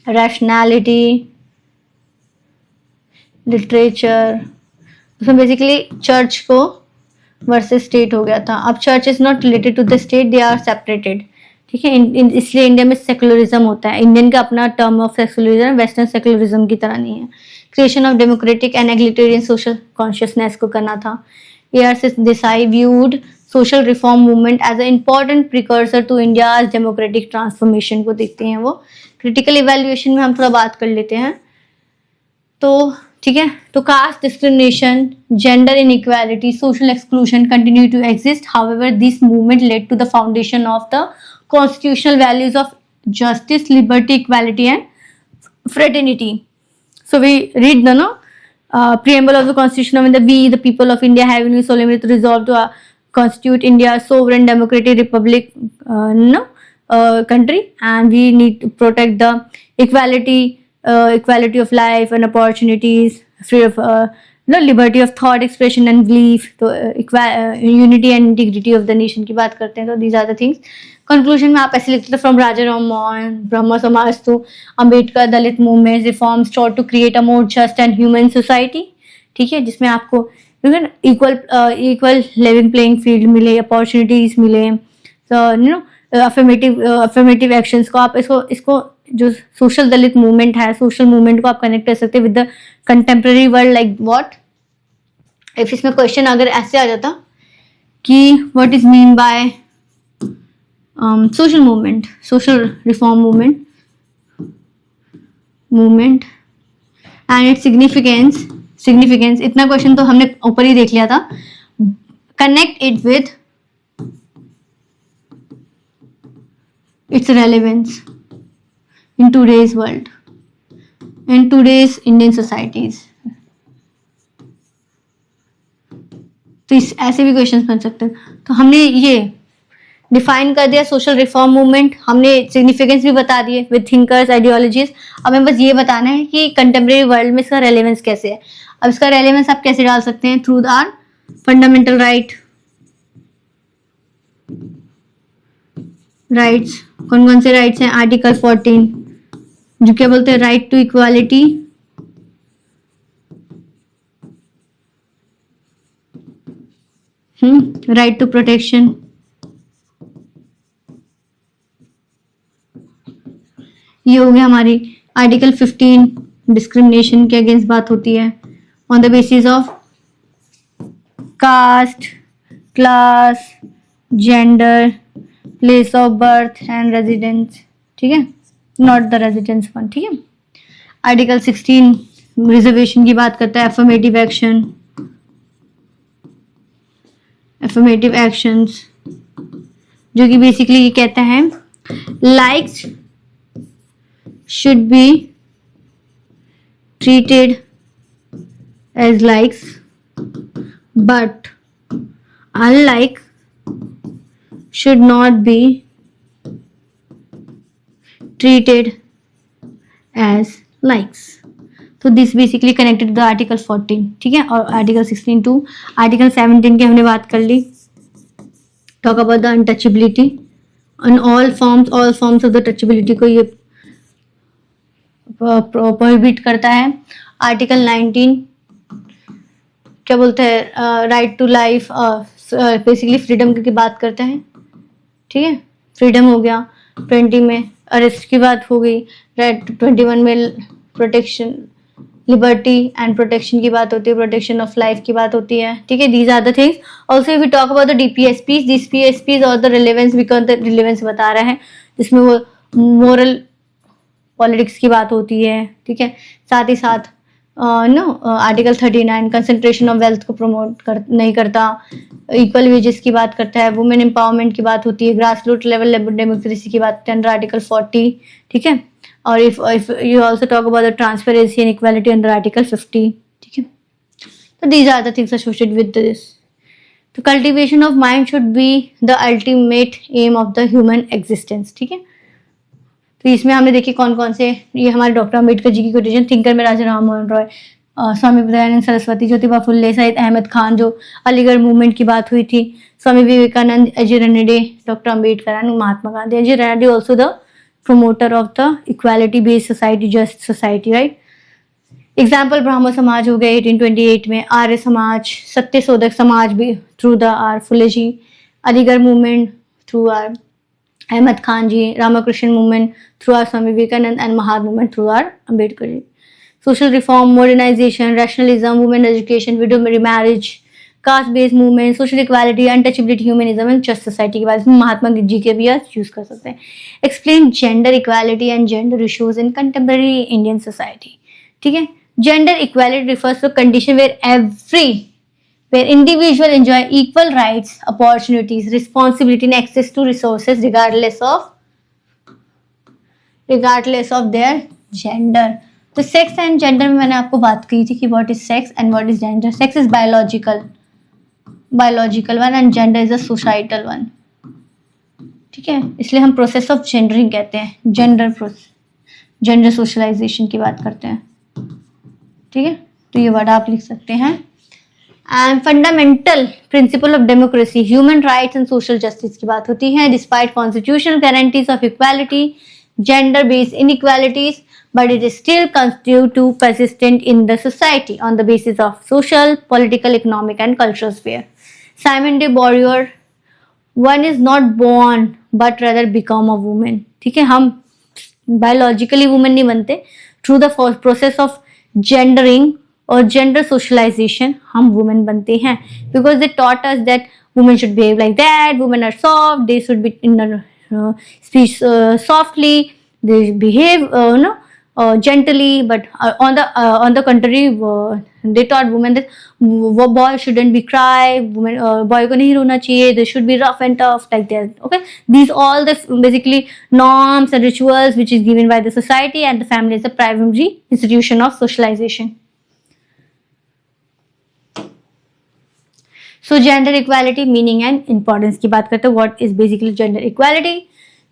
rationality, literature. उसमें बेसिकली चर्च को वर्सेस स्टेट हो गया था। अब church is not related to the state, they are separated. ठीक है, इसलिए इंडिया में सेकुलरिज्म होता है। इंडियन का अपना term of secularism western secularism की तरह नहीं है। Creation of democratic and egalitarian social consciousness को करना था। A.R. Desai viewed social reform movement as an important precursor to India's democratic transformation को देखते हैं वो। क्रिटिकल इवेल्युएशन में हम थोड़ा बात कर लेते हैं। तो ठीक है, तो caste discrimination, gender inequality, social exclusion continue to exist. However this movement led to the foundation of the constitutional values of justice, liberty, equality and fraternity. So we read the preamble of the Constitution of India. We, the people of India, having solemnly resolved to constitute India a sovereign democratic republic country, and we need to protect the equality of life and opportunities, free of liberty of thought, expression and belief, तो unity and integrity of the nation की बात करते हैं। तो these are the things. Conclusion में आप ऐसे लिखते थे, from Raja Ram Mohan, Brahmo Samaj to Ambedkar, Dalit movement, reforms taught to create a more just and human society. ठीक है, जिसमें आपको इक्वल लिविंग प्लेइंग फील्ड मिले, अपॉर्चुनिटीज मिले, अफर्मेटिव एक्शंस को आप इसको जो सोशल दलित मूवमेंट है, सोशल मूवमेंट को आप कनेक्ट कर सकते हैं with the contemporary world, like what if इसमें क्वेश्चन अगर ऐसे आ जाता कि what is mean by social movement, social reform movement and its significance, इतना क्वेश्चन तो हमने ऊपर ही देख लिया था. Connect it with its relevance in today's world, in today's Indian societies. तो इस ऐसे भी क्वेश्चंस बन सकते हैं. तो हमने ये डिफाइन कर दिया सोशल रिफॉर्म मूवमेंट, हमने सिग्निफिकेंस भी बता दिए विद थिंकर्स, आइडियोलॉजीज. अब हमें बस ये बताना है कि कंटेम्प्रेरी वर्ल्ड में इसका रेलेवेंस कैसे है. अब इसका रेलेवेंस आप कैसे डाल सकते हैं? Through our fundamental rights. कौन कौन से राइट्स हैं? आर्टिकल 14 जो क्या बोलते हैं? Right to equality, right to protection, ये हो गया हमारी आर्टिकल 15. डिस्क्रिमिनेशन के अगेंस्ट बात होती है on the basis of caste, class, gender, place of birth and residence. ठीक है, नॉट द रेजिडेंस वन. ठीक है. आर्टिकल 16 रिजर्वेशन की बात करता है. एफर्मेटिव एक्शंस जो कि बेसिकली ये कहता है likes should be treated as likes but unlike should not be treated as likes. तो this basically connected to article 14. ठीक है. और आर्टिकल 16 टू आर्टिकल 17 की हमने बात कर ली. Talk about the untouchability on all forms of the touchability को ये प्रोहिबिट करता है. आर्टिकल 19 क्या बोलते हैं? Right to life, basically freedom की बात करते हैं. ठीक है, फ्रीडम हो गया. 20 में अरेस्ट की बात हो गई. राइट 21 में प्रोटेक्शन, लिबर्टी एंड प्रोटेक्शन की बात होती है. प्रोटेक्शन ऑफ लाइफ की बात होती है. ठीक है, these are the things. Also if we talk about the DPSPs, DPSPs और the relevance, because the relevance बता रहा है जिसमें वो मोरल पॉलिटिक्स की बात होती है. ठीक है. साथ ही साथ आर्टिकल 39 कंसंट्रेशन ऑफ वेल्थ को प्रमोट नहीं करता. इक्वल वेजेस की बात करता है. वुमेन एम्पावरमेंट की बात होती है. ग्रास रूट लेवल डेमोक्रेसी की बात अंडर आर्टिकल 40. ठीक है. और if you also talk about the transparency and equality under article 50. ठीक है. तो these are the things associated with this. तो cultivation of mind should be the ultimate aim of the human existence. ठीक है. तो इसमें हमने देखी कौन कौन से, ये हमारे डॉक्टर अम्बेडकर जी की कोटेशन, थिंकर में राजा राम मोहन रॉय, स्वामी दयानंद सरस्वती, ज्योतिबा फुल्ले, सईद अहमद खान, जो अलीगढ़ मूवमेंट की बात हुई थी, Swami Vivekananda, Ajay Ranade, doctor Ambedkar and Mahatma Gandhi. Ajay Ranade also the promoter of the equality based society, just society, right? Example Brahmo Samaj हो गए 1828 में, आर्य समाज, सत्य शोधक समाज भी through the are Phule ji, Aligarh movement through are Ahmad Khan ji, Ramakrishna movement through are Swami Vivekananda and Mahad movement through are Ambedkar ji. Social reform, modernisation, rationalism, women education, widow marriage, caste based movement, social equality, untouchability, humanism and just society के बाद महात्मा जी के भी आज use कर सकते हैं. Explain gender equality and gender issues in contemporary Indian society. ठीक है. Gender equality refers to condition where individual enjoy equal rights, opportunities, responsibility and access to resources regardless of their gender. तो sex and gender में मैंने आपको बात की थी कि what is sex and what is gender. Sex is biological one and gender is a societal one. ठीक है. इसलिए हम प्रोसेस ऑफ जेंडरिंग कहते हैं. जेंडर सोशलाइजेशन की बात करते हैं. ठीक है. तो ये वर्ड आप लिख सकते हैं. And fundamental principle of democracy, human rights and social justice की बात होती है. Despite constitutional guarantees of equality, gender based inequalities, but it is still continue to persistent in the society on the basis of social, political, economic and cultural sphere. Simon de Beauvoir, one is not born but rather become a woman. ठीक है. हम biologically women नहीं बनते, through the process of gendering और gender socialisation हम women बनते हैं, because they taught us that women should behave like that, women are soft, they should be in speech softly, they behave gently, but on the contrary, they taught women that boy shouldn't be cry, women boy ko nahi rona chahiye, they should be rough and tough like that. Okay, these all the basically norms and rituals which is given by the society, and the family is the primary institution of socialization. So gender equality meaning and importance की बात करते हैं. What is basically gender equality?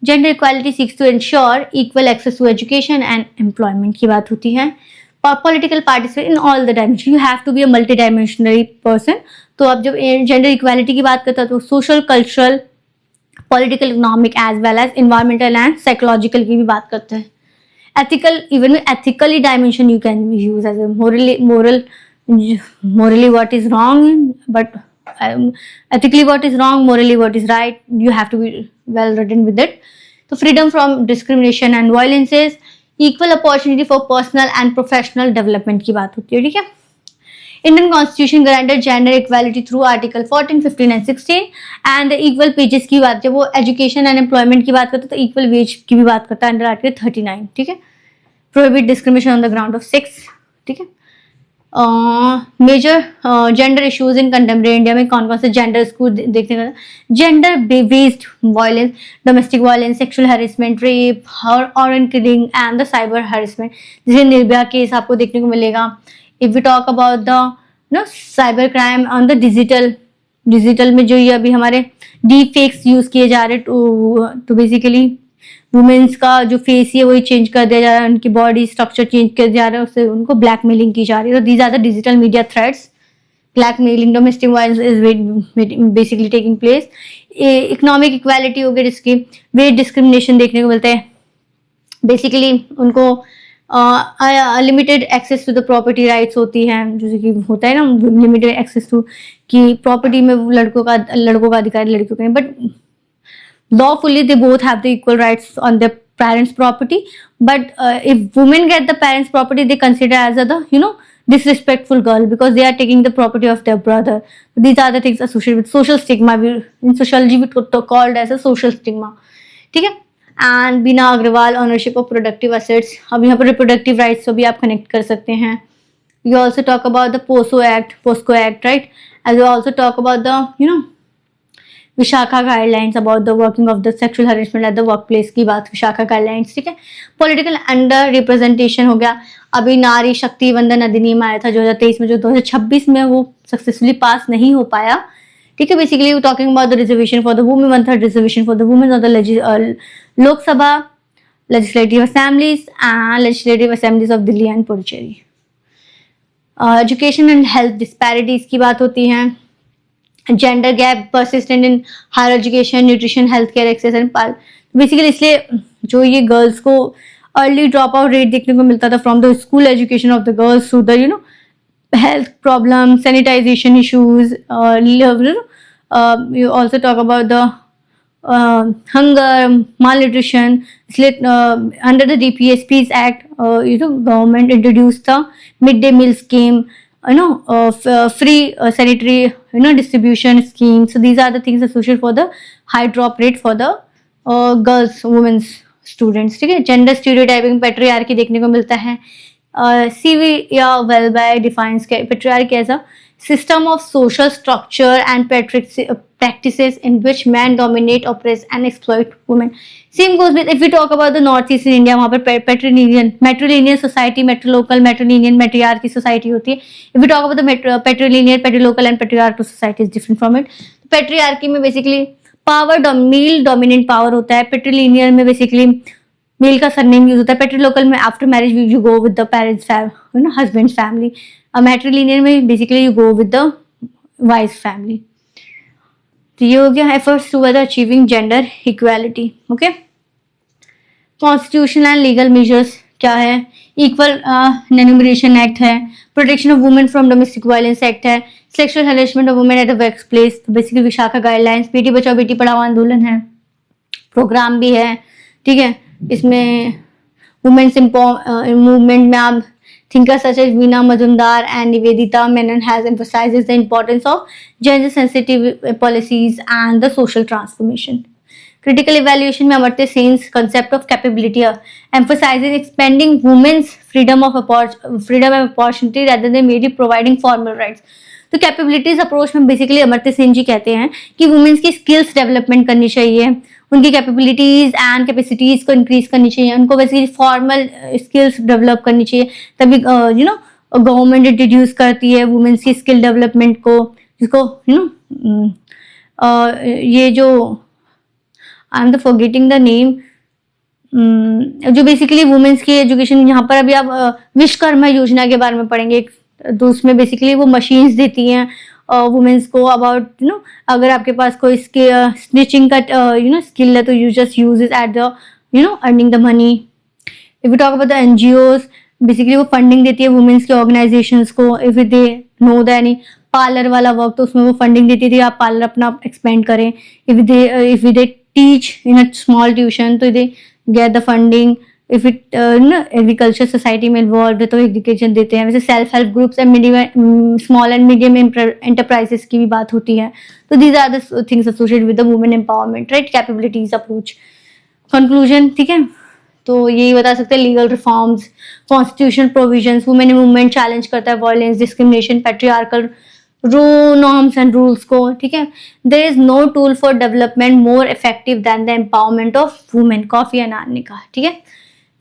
Gender equality seeks to ensure equal access to education and employment की बात होती है. Political participate in all the dimensions. You have to be a multidimensional person. तो अब जब gender equality की बात करते हैं तो social, cultural, political, economic as well as environmental and psychological की भी बात करते हैं. Ethical, even ethically dimension you can use as a morally what is wrong, but ethically what is wrong, morally what is right, you have to be well written with it. So freedom from discrimination and violences, equal opportunity for personal and professional development की बात होती है. ठीक है, Indian Constitution granted gender equality through Article 14, 15 and 16 and the equal wages की बात, जब वो education and employment की बात करता है तो equal wage की भी बात करता है अंडर Article 39. ठीक है, prohibit discrimination on the ground of sex. ठीक है, major gender issues in contemporary India में कौन कौन से जेंडर्स को देखने का, gender based violence, domestic violence, sexual harassment, rape, ऑर्गन killing and the cyber harassment, जैसे निर्भया केस आपको देखने को मिलेगा. If we talk about the cyber crime on the digital में जो ये अभी हमारे डीप फेक्स यूज किए जा रहे, तो बेसिकली वुमेन्स का जो फेस है वही चेंज कर दिया जा रहा है, उनकी बॉडी स्ट्रक्चर चेंज कर दिया जा रहा है, उससे उनको ब्लैकमेलिंग की जा रही है. तो these are the digital media threats, blackmailing, domestic violence is basically taking place. Economic equality हो गई, जिसकी वेज डिस्क्रिमिनेशन देखने को मिलता है. बेसिकली उनको limited access to the property rights होती हैं, जैसे कि होता है ना लिमिटेड एक्सेस टू कि प्रॉपर्टी में लड़कों का अधिकार लड़कियों का नहीं, but lawfully they both have the equal rights on their parents' property. But if women get the parents' property, they consider as a disrespectful girl, because they are taking the property of their brother. These are the things associated with social stigma. In sociology we called as a social stigma. ठीक है, and Bina Agarwal, ownership of productive assets. अब यहाँ पर reproductive rights को भी आप connect कर सकते हैं. You also talk about the POCSO act, right, as you also talk about the Vishakha guidelines about the working of the sexual harassment at the work place की बात, विशाखा गाइडलाइंस. ठीक है, पॉलिटिकल अंडर रिप्रेजेंटेशन हो गया. अभी नारी शक्ति वंदन अधिनियम आया था 2023 में, जो 2026 में वो सक्सेसफुली पास नहीं हो पाया. ठीक है, basically talking about the reservation for the women, 1/3 reservation for the women of the Lok Sabha, legislative assemblies and legislative assemblies of Delhi and Puducherry. Education and health disparities की बात होती है. Gender gap persistent in higher education, nutrition, health care access and basically इसलिए जो ये girls को early drop out rate देखने को मिलता था from the school education of the girls to the health problems, sanitization issues, you also talk about the hunger, malnutrition. Under the DPSPs Act, government introduced the midday meal scheme, free sanitary distribution scheme. So these are the things associated for the high drop rate for the girls, women's students. ठीक है, gender stereotyping, patriarchy देखने को मिलता है. CV Welby defines patriarchy as a system of social structure and practices in which men dominate, oppress and exploit women. Same goes with, if we talk about the northeastern India, वहाँ पर matrilineal society, matrilocal, matrilineal, matriarchy society होती है. If we talk about the patrilineal, patrilocal and patriarchal society is different from it. Patriarchy में basically power, male dominant power होता है. Patrilineal में basically male का surname use होता है. Patrilocal में after marriage you go with the parents husband family. Matrilineal में basically you go with the wife family. तो ये हो गया efforts toward achieving gender equality. Okay, constitution and legal measures क्या है? इक्वल एन्यूमरेशन एक्ट है, protection of women from domestic violence act है, sexual harassment of women at the work place, basically Vishaka guidelines, बेटी बचाओ बेटी पढ़ाओ आंदोलन है, प्रोग्राम भी है. ठीक है, इसमें वुमेन्स मूवमेंट में आप thinkers such as Veena Majumdar and Nivedita Menon has emphasizes the importance of gender sensitive policies and the social transformation. Critical evaluation में Amartya sense concept of capability emphasizes expanding women's freedom of opportunity rather than merely providing formal rights. तो capabilities approach में basically Amartya Sen जी कहते हैं कि women's की skills development करनी चाहिए, उनकी कैपेबिलिटीज एंड कैपेसिटीज को इंक्रीज करनी चाहिए, उनको बेसिकली फॉर्मल स्किल्स डेवलप करनी चाहिए, तभी गवर्नमेंट इंट्रोड्यूस करती है वुमेन्स की स्किल डेवलपमेंट को, जिसको ये जो I am the forgetting the name, जो बेसिकली वुमेन्स की एजुकेशन, यहाँ पर अभी आप विश्वकर्मा योजना के बारे में पढ़ेंगे, तो उसमें बेसिकली वो मशीन्स देती हैं वुमेन्स को अबाउट अगर आपके पास कोई स्टिचिंग का स्किल है तो you just use it at the earning the money. If you talk about the NGOs, basically वो फंडिंग देती है वुमेन्स के ऑर्गेनाइजेशंस को. If they know the any parlour वाला वर्क तो उसमें वो फंडिंग देती थी, आप पार्लर अपना एक्सपेंड करें. If they teach in a small tuition तो they get the funding. If it agriculture society में इन्वॉल्व है तो एजुकेशन देते हैं. वैसे self help groups and small and medium enterprises की भी बात होती है. तो these are the things associated with the women empowerment, right, capabilities approach. Conclusion, ठीक है, तो यही बता सकते हैं legal reforms, constitutional provisions, women movement challenge करता है violence, discrimination, patriarchal norms and rules को, ठीक है. There is no tool for development more effective than the empowerment of women. Kofi Annan ने कहा, ठीक है.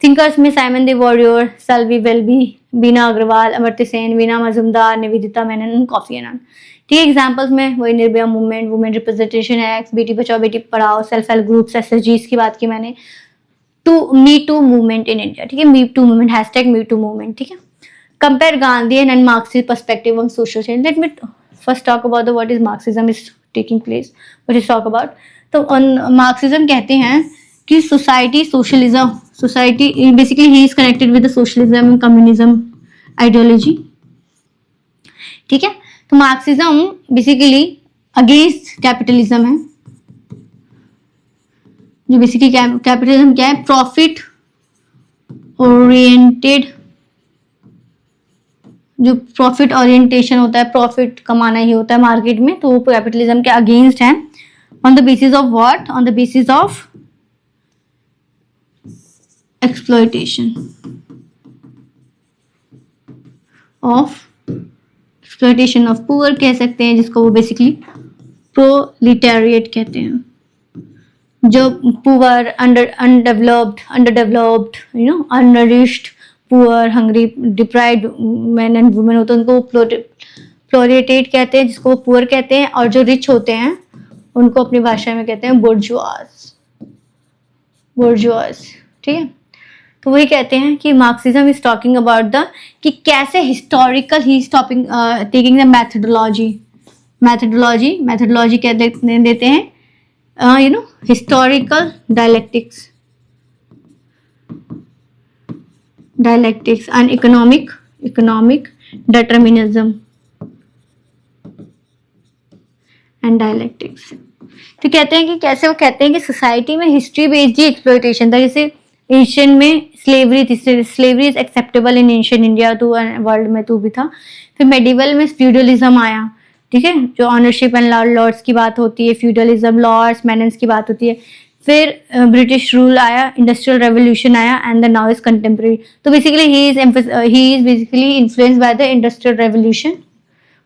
थिंकर्स में Simone de Beauvoir, Sylvia Walby, Bina Agarwal, Amartya Sen, Vina Mazumdar, Nivedita Menon, Kofi Annan. ठीक है. एग्जाम्पल्स में वही Nirbhaya movement, women representation act, Beti Bachao Beti Padhao, self help groups, एसएचजीज की बात की मैंने, to me too movement in India, ठीक है, me too movement, hashtag me too movement, ठीक है. Compare Gandhi and Marxist perspective on social change. Let me first talk about the what is Marxism is taking place, what is talk about. तो Marxism कहते हैं कि society socialism, society basically he is connected with the socialism and communism ideology, ठीक है. तो Marxism basically against capitalism है. जो basically capitalism क्या है, प्रॉफिट ओरिएंटेड, जो प्रॉफिट ओरिएंटेशन होता है, प्रॉफिट कमाना ही होता है मार्केट में, तो वो कैपिटलिज्म के अगेंस्ट है. On the basis of what, on the basis of exploitation of poor कह सकते हैं, जिसको वो बेसिकली प्रोलिटेरिएट कहते हैं. जो poor, underdeveloped, unnourished, poor, hungry, deprived man and women होते हैं, उनको प्रोलिटेरिएट कहते हैं, जिसको वो पुअर कहते हैं. और जो रिच होते हैं उनको अपनी भाषा में कहते हैं बुर्जुआज, ठीक है. तो वही कहते हैं कि Marxism is talking about the कि कैसे historical he is taking the methodology क्या देते हैं, historical dialectics and economic determinism and dialectics. तो कहते हैं कि कैसे, वो कहते हैं कि सोसाइटी में हिस्ट्री बेस्ड एक्सप्लॉयटेशन था. जैसे एशियन में स्लेवरी थी, slavery is acceptable in Asian India, तो वर्ल्ड में तो भी था. फिर मेडिवल में फ्यूडलिज्म आया, ठीक है, जो ऑनरशिप एंड लॉर्ड्स की बात होती है, फ्यूडलिज्म, लॉर्ड्स, मैनन्स की बात होती है. फिर ब्रिटिश रूल आया, इंडस्ट्रियल रेवोल्यूशन आया, and the now is contemporary. तो basically he is basically influenced by the industrial revolution.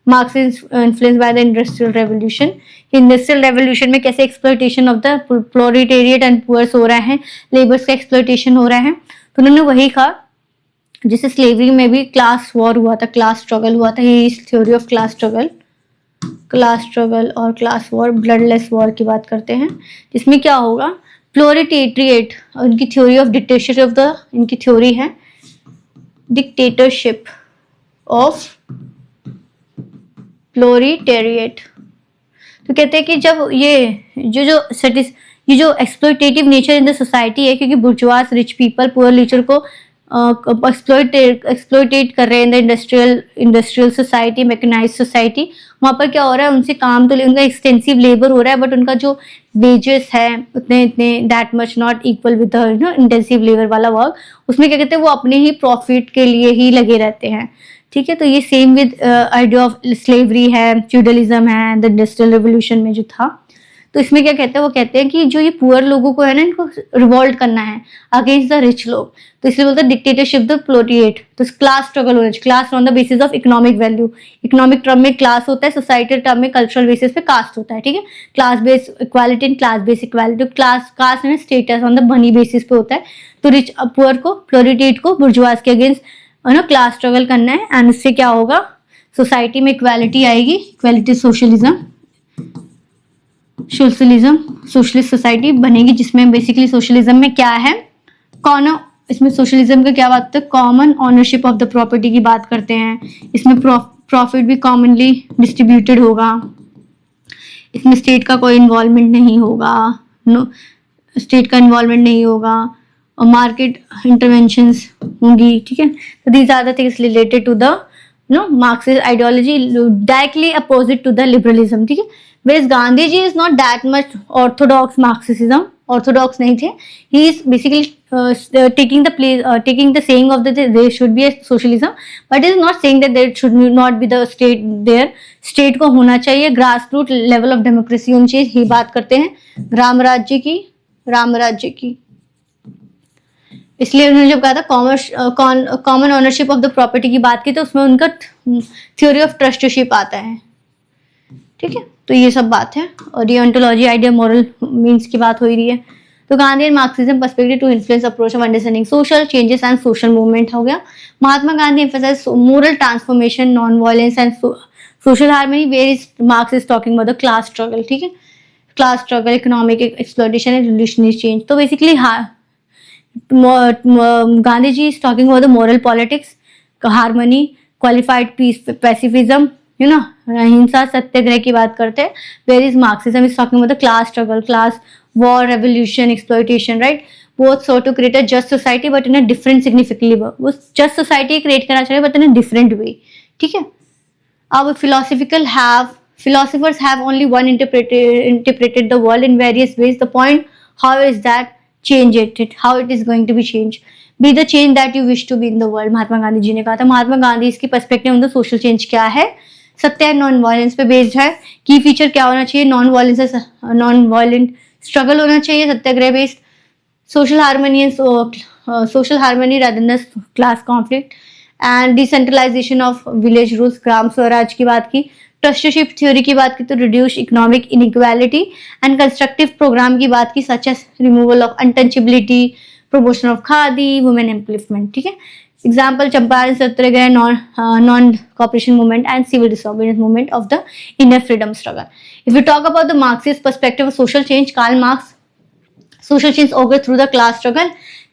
Marx is influenced by the industrial revolution. Industrial revolution में कैसे exploitation of the proletariat and poors हो रहा है, labours का exploitation हो रहा है. तो उन्होंने वही कहा, जिससे स्लेवरी में भी क्लास वॉर हुआ था, क्लास स्ट्रगल हुआ था. ये थ्योरी ऑफ क्लास स्ट्रगल और क्लास वॉर, ब्लडलेस वॉर की बात करते हैं. जिसमें क्या होगा, प्रोलेटेरिएट, उनकी थ्योरी ऑफ डिक्टेटरशिप इनकी थ्योरी है डिक्टेटरशिप ऑफ प्रोलेटेरिएट. तो कहते हैं कि जब ये जो exploitative nature in the society है, क्योंकि बुर्जुआस, रिच पीपल, पुअर लीचर को एक्सप्लॉइटेट कर रहे हैं in the industrial society, mechanised society. वहाँ पर क्या हो रहा है, उनसे काम तो उनका एक्सटेंसिव लेबर हो रहा है, बट उनका जो वेजेस है उतने that much not equal with intensive labour वाला वर्क। उसमें क्या कहते हैं, वो अपने ही प्रॉफिट के लिए ही लगे रहते हैं। ठीक है, तो ये same with idea of slavery है, फ्यूडलिज्म है, द इंडस्ट्रियल रेवोल्यूशन में जो था। तो इसमें क्या कहते हैं, वो कहते हैं कि जो ये पुअर लोगों को है ना, इनको रिवॉल्ट करना है अगेंस्ट द रिच लोग। तो इसलिए बोलते हैं डिक्टेटरशिप द प्रोलेटेरिएट। तो क्लास स्ट्रगल होना चाहिए, class on the basis of economic value. Economic term में क्लास होता है, सोसाइटल टर्म में कल्चरल बेसिस पे कास्ट होता है। ठीक है, class base equality and class base equality. Class caste है status on the money basis पे होता है। तो रिच पुअर को, प्रोलेटेरिएट को बुर्जुआज के अगेंस्ट है ना क्लास स्ट्रगल करना है, एंड उससे क्या होगा, सोसाइटी में इक्वालिटी आएगी, इक्वालिटी सोशलिज्म, सोशलिस्ट सोसाइटी बनेगी, जिसमें बेसिकली सोशलिज्म में क्या है, कौन, इसमें सोशलिज्म का क्या बात है, common ownership of the property की बात करते हैं। इसमें प्रॉफिट भी कॉमनली डिस्ट्रीब्यूटेड होगा। इसमें स्टेट का कोई इन्वॉल्वमेंट नहीं होगा, स्टेट का इन्वॉल्वमेंट नहीं होगा, और मार्केट इंटरवेंशंस होंगी। ठीक है, तो these are the things related to the Marxist ideology, directly opposite to the liberalism. ठीक है, whereas Gandhi ji is not that much orthodox Marxism, orthodox नहीं थे, he is basically taking the place, taking the saying of that there should be a socialism, but is not saying that there should not be the state there, state को होना चाहिए, grass root level of democracy होनी चाहिए, ही बात करते हैं राम राज्य की। इसलिए उन्होंने जब कहा था common ownership of the property की बात की, तो उसमें उनका थ्योरी ऑफ ट्रस्टशिप आता है। ठीक है, तो ये सब बात है, और ये ऑन्टोलॉजी आइडिया मॉरल मीन्स की बात हो रही है। तो Gandhi and Marxism perspective to influence approach of understanding social changes and social movement हो गया। Mahatma Gandhi emphasize moral transformation, non violence and social harmony, where is Marx is talking about the class struggle. ठीक है, class struggle, economic exploitation and revolutionary change. तो basically Gandhi ji is talking about the moral politics, harmony, qualified peace, pacifism, you know, ahimsa, satyagraha की बात करते हैं। Where is Marxism is talking about the class struggle, class war, revolution, exploitation, right. Both so to create a just society but in a different significantly, वो just society create करना चाहिए but in a different way. ठीक है, अब philosophers have only one interpreted the world in various ways. The point, how is that change it, how it is going to be changed, be the change that you wish to be in the world। Mahatma Gandhi ji ने कहा था। महात्मा गांधी इसकी perspective on the social change क्या है, सत्य and non violence पे based है। की फीचर क्या होना चाहिए, नॉन वायलेंट स्ट्रगल होना चाहिए, satyagraha based, social harmony rather than class conflict, and decentralization of village rules, gram swaraj की बात की। ट्रस्टशिप थ्योरी की बात की तो reduce economic inequality, and constructive program की बात की such as removal of untouchability, promotion of khadi, women empowerment. ठीक है, example Champaran satyagraha, non cooperation movement and civil disobedience movement of the inner freedom struggle. If you talk about the Marxist perspective of social change, Karl Marx, social change over through the class struggle,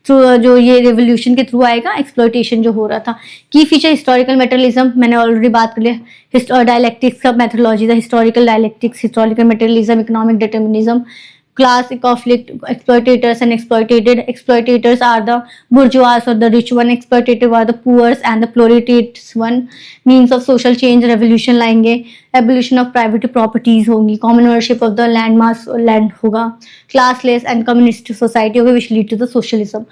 through जो ये revolution के through आएगा, exploitation जो हो रहा था। की feature historical materialism, मैंने ऑलरेडी बात कर लिया, डायलेक्टिक्स का methodology, the historical dialectics, historical materialism, economic determinism, class conflict, exploitators and exploited. Exploitators are the bourgeois or the rich one, exploitative are the poor and the proletariat one. Means of social change, revolution लाएंगे, abolition of private properties होंगी, common ownership of the land mass land होगा, classless and communist society होगी which lead to the socialism.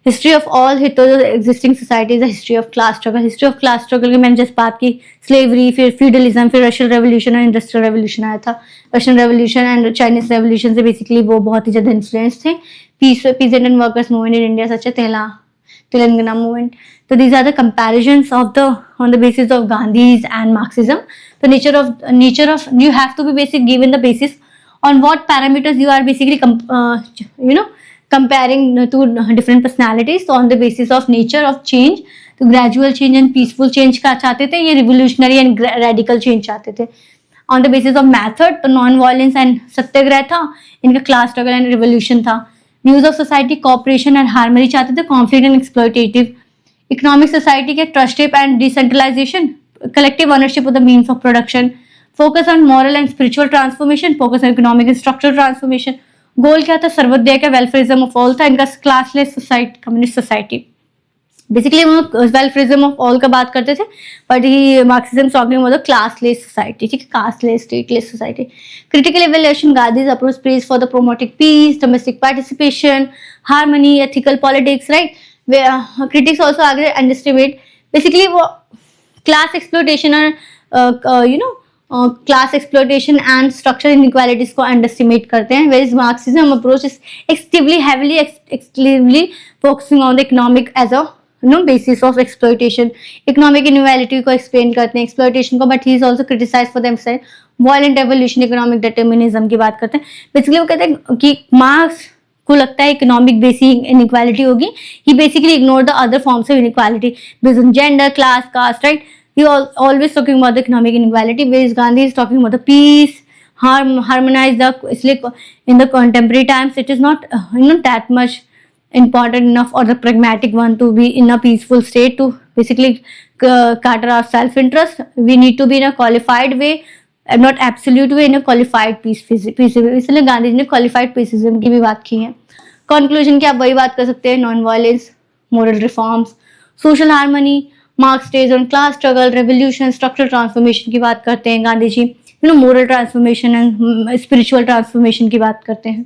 History of all existing society is the history of class struggle. History of class struggle की मैंने just बात की, slavery, फिर feudalism, फिर Russian revolution और industrial revolution आया था। Russian revolution and Chinese revolution से बेसिकली वो बहुत ही ज्यादा इन्फ्लुएंस थे। Peasant and workers movement in India such Telangana movement. तो these are the comparisons of the on the basis of Gandhi's and Marxism. तो nature of you have to be basic given the basis on what parameters you are basically comparing two different personalities. So on the basis of nature of change, तो gradual change and peaceful change का चाहते थे, ये revolutionary and radical change चाहते थे. On the basis of method, तो non violence and सत्याग्रह था, इनका class struggle and revolution था. Views of society, cooperation and harmony चाहते थे, conflict and exploitative. Economic society के trustship and decentralization, collective ownership of the means of production. Focus on moral and spiritual transformation, focus on economic and structural transformation. गोल क्या था, सर्वोदय का, welfarism of all था, इनका classless society, communist society. Basically वो welfarism of all का बात करते थे, but he Marxism talking about the classless society, ठीक है, casteless stateless society. Critical evaluation Gandhi's approach praise for the promoting peace, domestic participation, harmony, ethical politics, right. Critics also आगे underestimate basically वो class exploitation और class exploitation and structure inequalities को underestimate करते हैं. Where is Marxism approach is exclusively focusing on the economic as a basis of exploitation. Economic inequality को explain करते हैं, exploitation को, but he is also criticise for them side violent evolution, economic determinism की बात करते हैं. Basically वो कहते हैं कि मार्क्स को लगता है इकोनॉमिक बेसिक इनइक्वालिटी होगी. He basically ignore the other forms of inequality based on gender, class, caste, right. He always talking about the economic inequality, whereas Gandhi is talking about the peace, harmonize the. इसलिए in the contemporary times it is not that much important enough or the pragmatic one to be in a peaceful state to basically cater our self interest. We need to be in a qualified way, not absolute way, in a qualified peace. इसलिए गांधी जी ने qualified peaceism की भी बात की है. Conclusion की आप वही बात कर सकते हैं, non violence, moral reforms, social harmony. Marx stage on class struggle, revolution, structural transformation की बात करते हैं Gandhi ji. Moral transformation and spiritual transformation की बात करते हैं.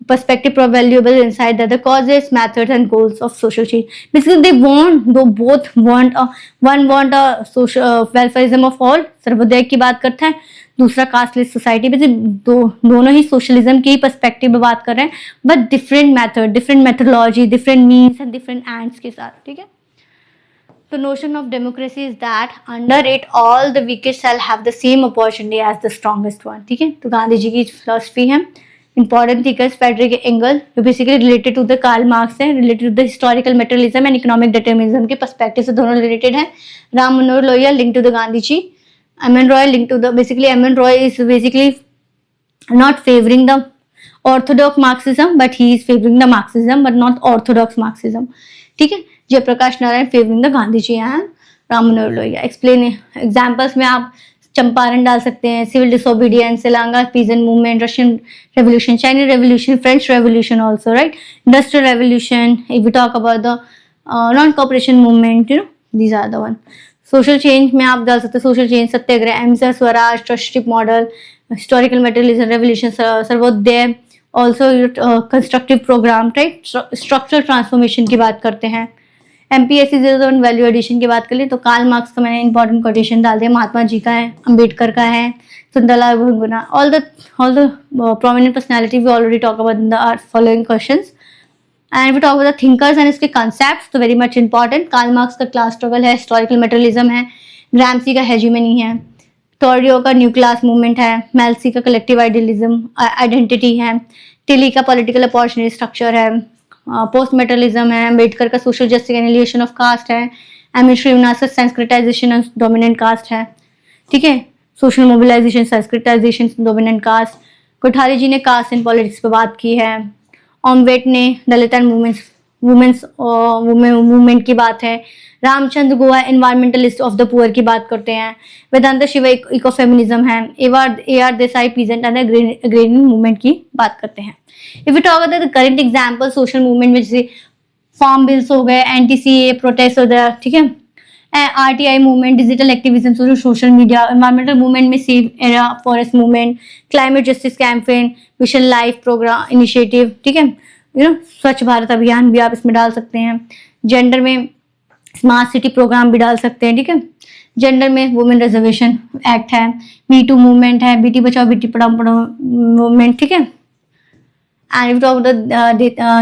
Perspective for valuable insight the causes, methods and goals of social change. Basically they both want one want a social welfarism of all, Sarvodaya की बात करता है, दूसरा कास्टलेस सोसाइटी. दोनों ही सोशलिज्म की पर्सपेक्टिव में बात कर रहे हैं, but different method, different methodology, different means and different ends के साथ. ठीक है. The notion of democracy is that under it all the weakest shall have the same opportunity as the strongest one. ठीक है. तो गांधी जी की फिलोसफी है. Important thinkers Friedrich Engel, जो basically related to the Karl Marx है, related to the historical materialism and economic determinism के perspective से दोनों रिलेटेड है. Ram Manohar Lohia link to the Gandhi ji. M N Roy link to the basically M N Roy is basically not favoring the orthodox Marxism, but he is favoring the Marxism, but not orthodox Marxism. ठीक है. Jayaprakash Narayan favouring the Gandhi ji and Ram Manohar Lohia. Explain examples में आप चंपारण डाल सकते हैं, civil disobedience, Telangana peasant movement, Russian revolution, Chinese revolution, French revolution also, right. Industrial revolution, if we talk about the non cooperation movement, these are the one. Social change में आप डाल सकते हैं social change, satyagraha, ahimsa, swaraj, trusteeship model, historical materialism, revolution, Sarvodaya, also constructive programme, right. Structural transformation की बात करते हैं. MPSC value addition की बात कर ली तो कार्ल मार्क्स का मैंने इंपॉर्टेंट कोटेशन डाल दिया, महात्मा जी का है, अंबेडकर का है, Sunderlal Bahuguna, all the prominent personality we already talk about in the following questions. And we talk about the thinkers and इसके कॉन्सेप्ट्स, तो very much important. Karl Marx का क्लास स्ट्रगल है, हिस्टोरिकल मटेरियलिज्म है, ग्राम्सी का हेजीमनी है, Touraine का new class movement है, Melucci का कलेक्टिव आइडियलिज्म आइडेंटिटी है, टिली का पॉलिटिकल अपॉर्चुनिटी स्ट्रक्चर है, पोस्ट मेटरलिज्म है, अम्बेडकर का सोशल जस्टिस एनिलिएशन ऑफ कास्ट है, एम श्रीनिवास का संस्कृताइजेशन ऑफ डोमिनेंट कास्ट है. ठीक है. Social mobilization, Sanskritization dominant caste. Kothari ji ने कास्ट एंड पॉलिटिक्स पे बात की है. ओमवेट ने दलित एंड वुमेन्स मूवमेंट की बात है. Ramchandra Goa environmentalist of the poor की बात करते हैं. वेदांत शिवा इकोफेमिनिज्म है. AR. Desai peasant and agrarian movement की बात करते हैं. If you talk about the current example social movement में जैसे फार्म बिल्स हो गए, एंटी-सीए प्रोटेस्ट हो गया, ठीक है, RTI movement, digital activism, social media, environmental movement में save Aarey forest movement, climate justice campaign, vision life program initiative, ठीक है, स्वच्छ भारत अभियान भी आप इसमें डाल सकते हैं. जेंडर में स्मार्ट सिटी प्रोग्राम भी डाल सकते हैं. ठीक है. जेंडर में वुमेन रिजर्वेशन एक्ट है, मी टू मूवमेंट है, बेटी बचाओ बेटी पढ़ाओ मूवमेंट. ठीक है. And talk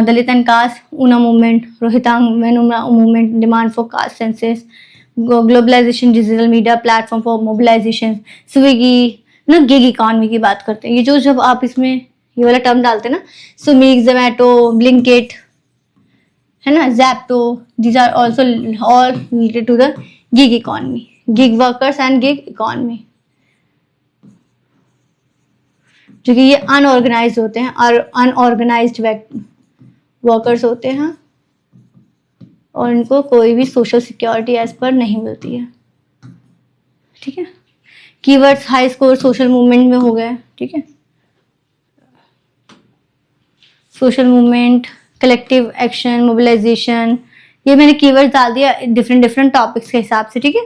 Dalit and caste, Una movement, रोहितांग movement, demand for caste census, globalization, digital media platform for mobilization, Swiggy, gig economy की बात करते हैं. ये जो जब आप इसमें ये वाला टर्म डालते हैं ना, स्विगी, जोमैटो, ब्लिंकिट, है ना, Zepto, these are also all related to the gig economy, gig workers and gig economy, जो कि ये अनऑर्गेनाइज होते हैं और अनऑर्गेनाइज्ड वर्कर्स होते हैं और इनको कोई भी सोशल सिक्योरिटी एज पर नहीं मिलती है. ठीक है. Keywords high score social movement में हो गए. ठीक है. Social movement, collective action, mobilisation, ये मैंने कीवर्ड डाल दिया डिफरेंट डिफरेंट टॉपिक्स के हिसाब से, ठीक है।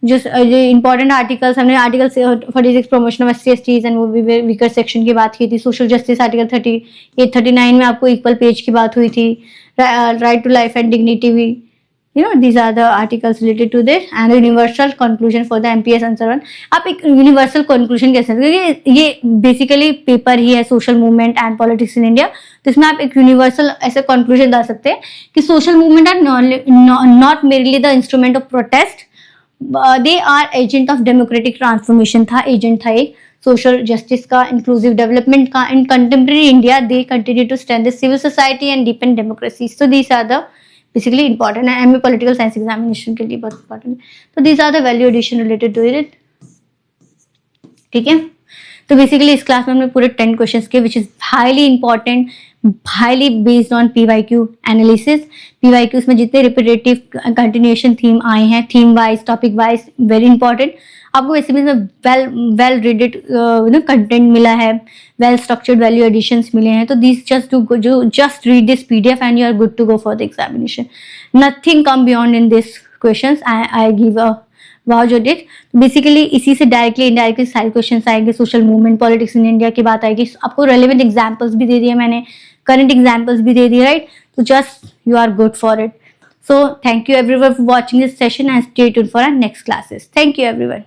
जो इंपॉर्टेंट आर्टिकल्स, हमने article 46 promotion of SC/STs and वो भी वीकर सेक्शन की बात की थी। सोशल जस्टिस आर्टिकल 38 39 में आपको इक्वल पेज की बात हुई थी। Right to life and dignity भी, you know, these are the articles related to this and a universal conclusion for the MPS answer 1। आप एक यूनिवर्सल कंक्लूजन कह सकते हैं, ये बेसिकली पेपर ही है social movement and politics in India. तो इसमें आप एक यूनिवर्सल ऐसे कंक्लूजन डाल सकते हैं कि social movement are not merely the instrument of protest, they are agent of democratic transformation था, एजेंट था एक सोशल जस्टिस का, इंक्लूसिव डेवलपमेंट का। In contemporary India they continue to strengthen civil society and deepen democracy. So these are the basically important है, MA political science examination के लिए बहुत important है। तो these are the value addition related to it, ठीक है। तो basically इस क्लास में हमने पूरे 10 क्वेश्चंस के, which is highly important, highly based on PYQ analysis. PYQs में जितने रिपीटेटिव कंटिन्यूएशन थीम आए हैं, theme wise, topic wise, very important. आपको बेसिकली वेल रीडेड कंटेंट मिला है, वेल स्ट्रक्चर्ड वैल्यू एडिशंस मिले हैं। तो this just read this PDF and you are good to go for the examination. Nothing come beyond in this questions, I give a वाओ जो डिट। Basically इसी से डायरेक्टली इनडायरेक्टली सारे क्वेश्चंस आएंगे। Social movement, politics in India की बात आएगी। आपको रेलेवेंट एग्जांपल्स भी दे दिए मैंने, करंट एग्जांपल्स भी दे दिए, राइट। तो just you are good for it. So thank you everyone for watching this session and stay tuned for our next classes. Thank you everyone.